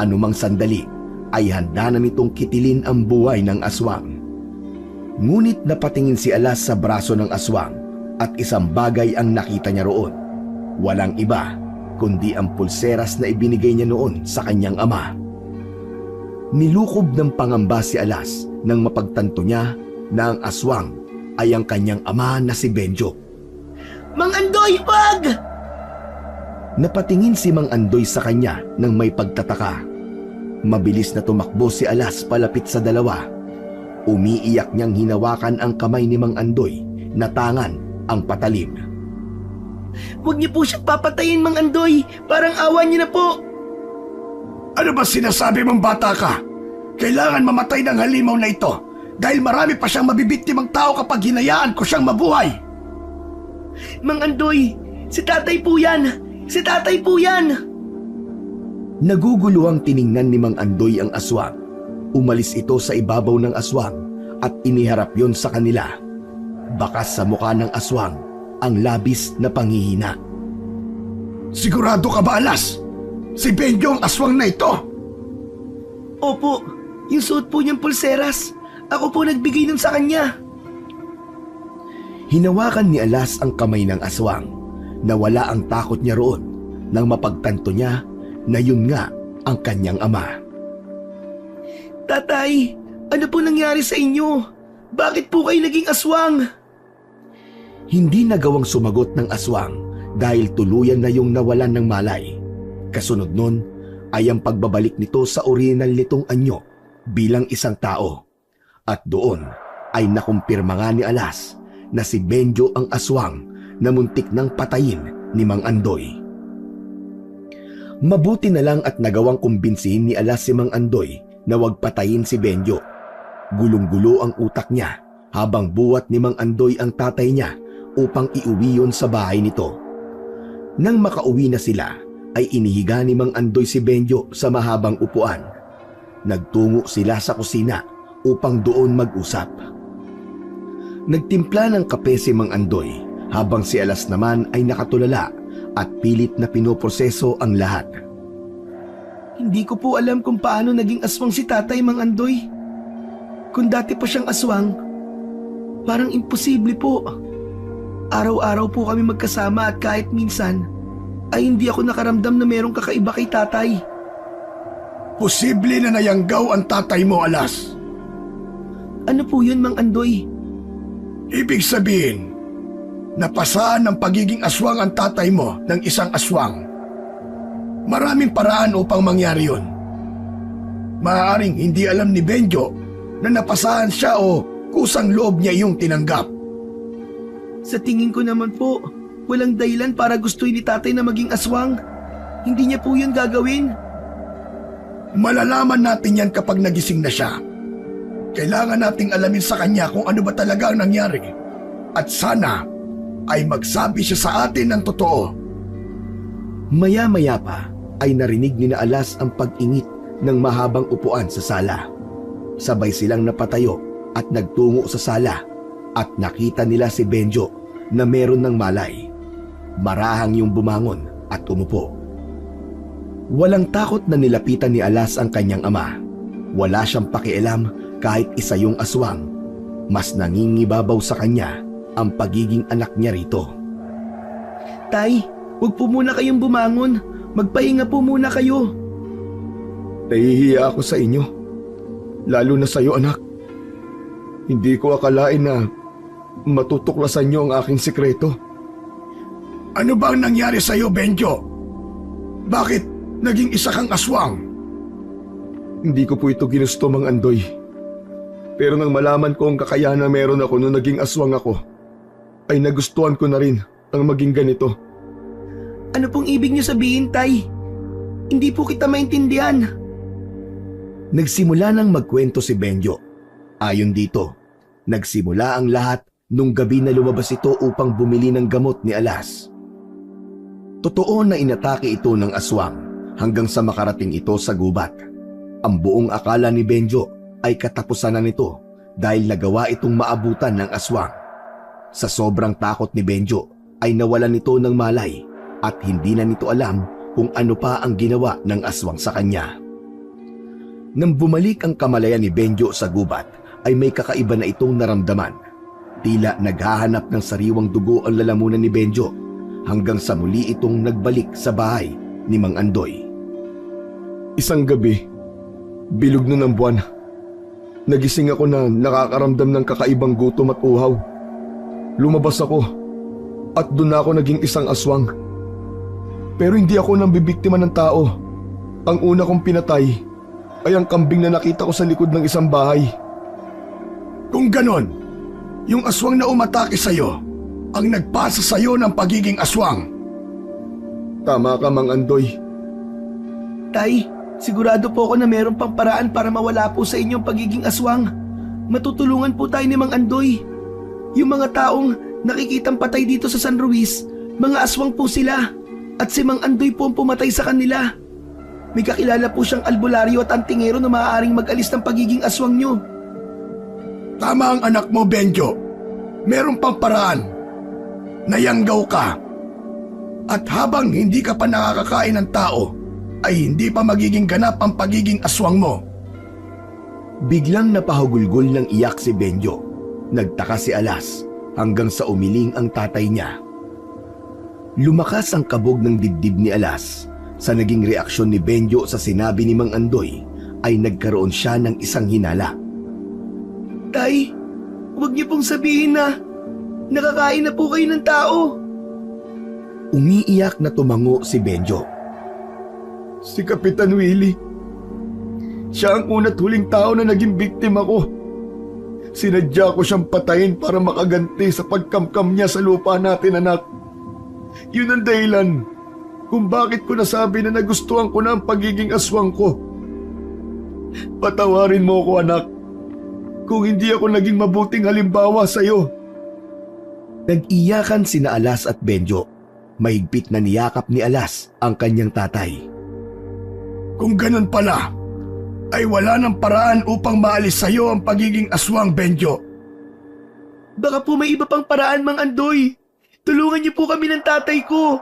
Anumang sandali ay handa na nitong kitilin ang buhay ng aswang. Ngunit napatingin si Alas sa braso ng aswang at isang bagay ang nakita niya roon. Walang iba kundi ang pulseras na ibinigay niya noon sa kanyang ama. Nilukob ng pangamba si Alas nang mapagtanto niya na ang aswang ay ang kanyang ama na si Benjo. Mang Andoy, wag! Napatingin si Mang Andoy sa kanya nang may pagtataka. Mabilis na tumakbo si Alas palapit sa dalawa. Umiiyak niyang hinawakan ang kamay ni Mang Andoy na tangan ang patalim. Huwag niyo po siyang papatayin, Mang Andoy. Parang awa niyo na po. Ano ba sinasabi mong bata ka? Kailangan mamatay ng halimaw na ito dahil marami pa siyang mabibiktimang tao kapag hinayaan ko siyang mabuhay. Mang Andoy, si tatay po yan. Si tatay po yan. Naguguluhang tiningnan ni Mang Andoy ang aswang. Umalis ito sa ibabaw ng aswang at iniharap yon sa kanila. Bakas sa mukha ng aswang ang labis na panghihina. Sigurado ka ba, Alas? Si Benjo ang aswang na ito? Opo, yung suot po niyang pulseras. Ako po nagbigay nun sa kanya. Hinawakan ni Alas ang kamay ng aswang. Nawala ang takot niya roon nang mapagtanto niya na yun nga ang kanyang ama. Tatay, ano po nangyari sa inyo? Bakit po kayo naging aswang? Hindi nagawang sumagot ng aswang dahil tuluyan na yung nawalan ng malay. Kasunod nun ay ang pagbabalik nito sa orihinal nitong anyo bilang isang tao. At doon ay nakumpirma nga ni Alas na si Benjo ang aswang na muntik nang patayin ni Mang Andoy. Mabuti na lang at nagawang kumbinsihin ni Alas si Mang Andoy na wag patayin si Benjo. Gulong-gulo ang utak niya habang buwat ni Mang Andoy ang tatay niya upang iuwi yon sa bahay nito. Nang makauwi na sila, ay inihiga ni Mang Andoy si Benjo sa mahabang upuan. Nagtungo sila sa kusina upang doon mag-usap. Nagtimpla ng kape si Mang Andoy habang si Alas naman ay nakatulala at pilit na pinoproseso ang lahat. Hindi ko po alam kung paano naging aswang si tatay, Mang Andoy. Kung dati pa siyang aswang, parang imposible po. Araw-araw po kami magkasama at kahit minsan, ay hindi ako nakaramdam na merong kakaiba kay tatay. Posible na nayanggaw ang tatay mo, Alas. Ano po yun, Mang Andoy? Ibig sabihin, napasaan ng pagiging aswang ang tatay mo ng isang aswang. Maraming paraan upang mangyari yun. Maaaring hindi alam ni Benjo na napasahan siya o kusang loob niya iyong tinanggap. Sa tingin ko naman po, walang dahilan para gustuin ni tatay na maging aswang. Hindi niya po yun gagawin. Malalaman natin yan kapag nagising na siya. Kailangan nating alamin sa kanya kung ano ba talaga ang nangyari. At sana ay magsabi siya sa atin ng totoo. Maya-maya pa ay narinig ni na Alas ang pag-ingit ng mahabang upuan sa sala. Sabay silang napatayo at nagtungo sa sala at nakita nila si Benjo na meron ng malay. Marahang yung bumangon at umupo. Walang takot na nilapitan ni Alas ang kanyang ama. Wala siyang pakialam kahit isa yung aswang. Mas nangingibabaw sa kanya ang pagiging anak niya rito. Tay, huwag po muna kayong bumangon. Magpahinga po muna kayo. Nahihiya ako sa inyo. Lalo na sa iyo, anak. Hindi ko akalain na matutuklasan niyo ang aking sikreto. Ano ba ang nangyari sa'yo, Benjo? Bakit naging isa kang aswang? Hindi ko po ito ginusto, Mang Andoy. Pero nang malaman ko ang kakayahan na meron ako nung naging aswang ako, ay nagustuhan ko na rin ang maging ganito. Ano pong ibig niyo sabihin, Tay? Hindi po kita maintindihan. Nagsimula nang magkwento si Benjo. Ayon dito, nagsimula ang lahat nung gabi na lumabas ito upang bumili ng gamot ni Alas. Totoo na inatake ito ng aswang hanggang sa makarating ito sa gubat. Ang buong akala ni Benjo ay katapusan na nito dahil nagawa itong maabutan ng aswang. Sa sobrang takot ni Benjo ay nawalan ito ng malay at hindi na nito alam kung ano pa ang ginawa ng aswang sa kanya. Nang bumalik ang kamalayan ni Benjo sa gubat ay may kakaiba na itong naramdaman. Tila naghahanap ng sariwang dugo ang lalamunan ni Benjo hanggang sa muli itong nagbalik sa bahay ni Mang Andoy. Isang gabi, bilog na ng buwan, nagising ako na nakakaramdam ng kakaibang gutom at uhaw. Lumabas ako at doon ako naging isang aswang. Pero hindi ako nang bibiktima ng tao. Ang una kong pinatay ay ang kambing na nakita ko sa likod ng isang bahay. Kung ganon, yung aswang na umatake sa'yo ang nagpasa sa'yo ng pagiging aswang. Tama ka, Mang Andoy. Tay, sigurado po ako na meron pang paraan para mawala po sa inyong pagiging aswang. Matutulungan po tayo ni Mang Andoy. Yung mga taong nakikitang patay dito sa San Ruiz, mga aswang po sila. At si Mang Andoy po ang pumatay sa kanila. May kakilala po siyang albularyo at antingero na maaaring mag-alis ng pagiging aswang nyo. Tama ang anak mo, Benjo. Meron pang paraan. Nayanggaw ka. At habang hindi ka pa nakakakain ng tao, ay hindi pa magiging ganap ang pagiging aswang mo. Biglang napahugulgol ng iyak si Benjo. Nagtaka si Alas hanggang sa umiling ang tatay niya. Lumakas ang kabog ng dibdib ni Alas. Sa naging reaksyon ni Benjo sa sinabi ni Mang Andoy ay nagkaroon siya ng isang hinala. Tay, huwag niyo pong sabihin na nakakain na po kayo ng tao. Umiiyak na tumango si Benjo. Si Kapitan Willie. Siya ang una't huling tao na naging biktima ko. Sinadya ko siyang patayin para makaganti sa pagkamkam niya sa lupa natin, anak. Yun ang dahilan kung bakit ko nasabi na nagustuhan ko na ang pagiging aswang ko. Patawarin mo ko, anak, kung hindi ako naging mabuting halimbawa sa iyo. Nag-iyakan sina Alas at Benjo. Mahigpit na niyakap ni Alas ang kanyang tatay. Kung ganun pala, ay wala ng paraan upang maalis sa iyo ang pagiging aswang, Benjo. Baka po may iba pang paraan, Mang Andoy. Tulungan niyo po kami ng tatay ko.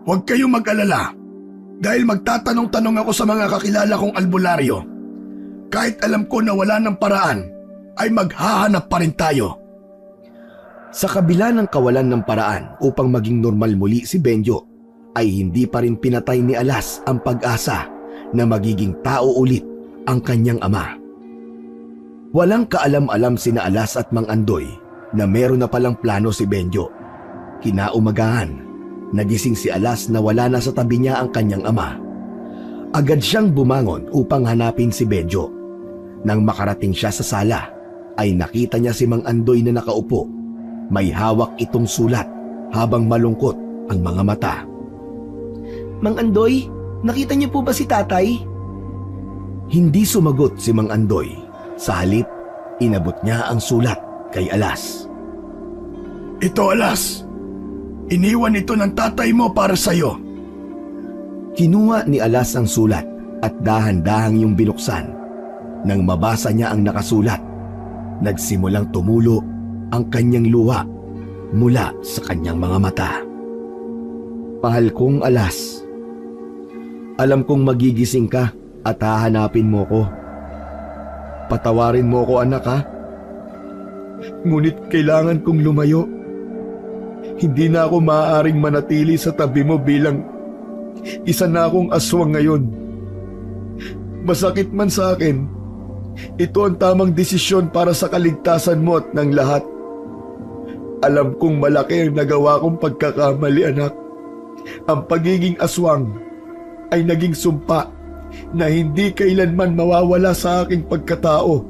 Huwag kayong mag-alala dahil magtatanong-tanong ako sa mga kakilala kong albularyo. Kahit alam ko na wala ng paraan, ay maghahanap pa rin tayo. Sa kabila ng kawalan ng paraan upang maging normal muli si Benjo, ay hindi pa rin pinatay ni Alas ang pag-asa na magiging tao ulit ang kanyang ama. Walang kaalam-alam sina Alas at Mang Andoy na meron na palang plano si Benjo. Kinaumagahan, nagising si Alas na wala na sa tabi niya ang kanyang ama. Agad siyang bumangon upang hanapin si Benjo. Nang makarating siya sa sala, ay nakita niya si Mang Andoy na nakaupo. May hawak itong sulat habang malungkot ang mga mata. Mang Andoy, nakita niyo po ba si tatay? Hindi sumagot si Mang Andoy. Sa halip, inabot niya ang sulat kay Alas. Ito, Alas. Iniwan ito ng tatay mo para sa'yo. Kinuha ni Alas ang sulat at dahan-dahang yung binuksan. Nang mabasa niya ang nakasulat, nagsimulang tumulo ang kanyang luha mula sa kanyang mga mata. Mahal kong Alas, alam kong magigising ka at hahanapin mo ko. Patawarin mo ko, anak, ha? Ngunit kailangan kong lumayo. Hindi na ako maaaring manatili sa tabi mo bilang isa na akong aswang ngayon. Masakit man sa akin, ito ang tamang desisyon para sa kaligtasan mo at ng lahat. Alam kong malaki ang nagawa kong pagkakamali, anak. Ang pagiging aswang ay naging sumpa na hindi kailanman mawawala sa aking pagkatao.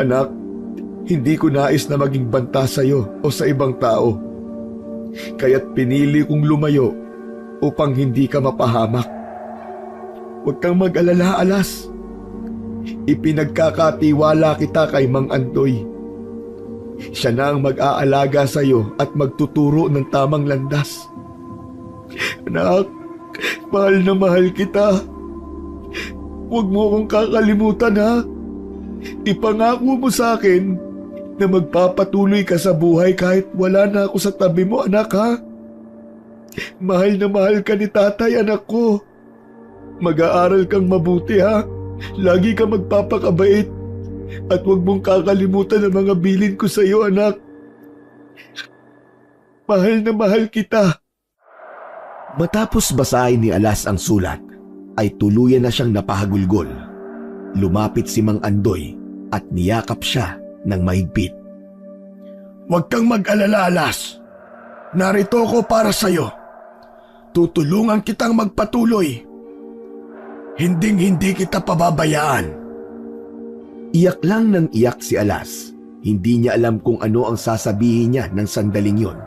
Anak, hindi ko nais na maging banta sa iyo o sa ibang tao. Kaya't pinili kong lumayo upang hindi ka mapahamak. Huwag kang mag-alala, Alas. Ipinagkakatiwala kita kay Mang Andoy. Siya na ang mag-aalaga sa iyo at magtuturo ng tamang landas. Anak, mahal na mahal kita. Huwag mo akong kakalimutan, ha? Ipangako mo sa akin na magpapatuloy ka sa buhay kahit wala na ako sa tabi mo, anak, ha? Mahal na mahal ka ni tatay, anak ko. Mag-aaral kang mabuti, ha? Lagi ka magpapakabait. At huwag mong kakalimutan ang mga bilin ko sa iyo, anak. Mahal na mahal kita. Matapos basahin ni Alas ang sulat, ay tuluyan na siyang napahagulgol. Lumapit si Mang Andoy at niyakap siya ng mahigpit. Huwag kang mag-alala, Alas. Narito ako para sa iyo. Tutulungan kitang magpatuloy. Hinding-hindi kita pababayaan. Iyak lang ng iyak si Alas. Hindi niya alam kung ano ang sasabihin niya ng sandaling yon.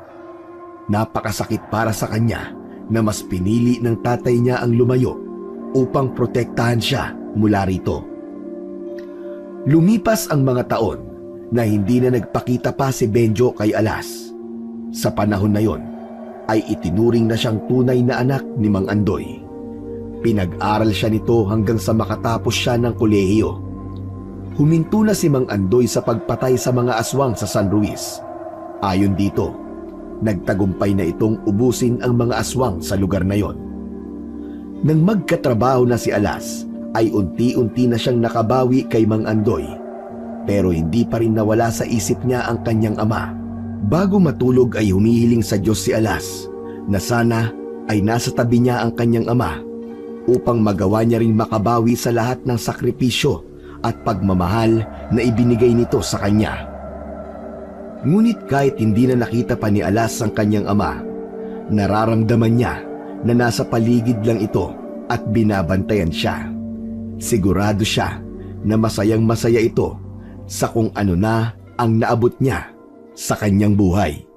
Napakasakit para sa kanya na mas pinili ng tatay niya ang lumayo upang protektahan siya mula rito. Lumipas ang mga taon na hindi na nagpakita pa si Benjo kay Alas. Sa panahon na yon ay itinuring na siyang tunay na anak ni Mang Andoy. Pinag-aral siya nito hanggang sa makatapos siya ng kolehiyo. Huminto na si Mang Andoy sa pagpatay sa mga aswang sa San Luis. Ayon dito, nagtagumpay na itong ubusin ang mga aswang sa lugar na yon. Nang magkatrabaho na si Alas, ay unti-unti na siyang nakabawi kay Mang Andoy. Pero hindi pa rin nawala sa isip niya ang kanyang ama. Bago matulog ay humihiling sa Diyos si Alas na sana ay nasa tabi niya ang kanyang ama upang magawa niya ring makabawi sa lahat ng sakripisyo at pagmamahal na ibinigay nito sa kanya. Ngunit kahit hindi na nakita pa ni Alas ang kanyang ama, nararamdaman niya na nasa paligid lang ito at binabantayan siya. Sigurado siya na masayang masaya ito sa kung ano na ang naabot niya sa kanyang buhay.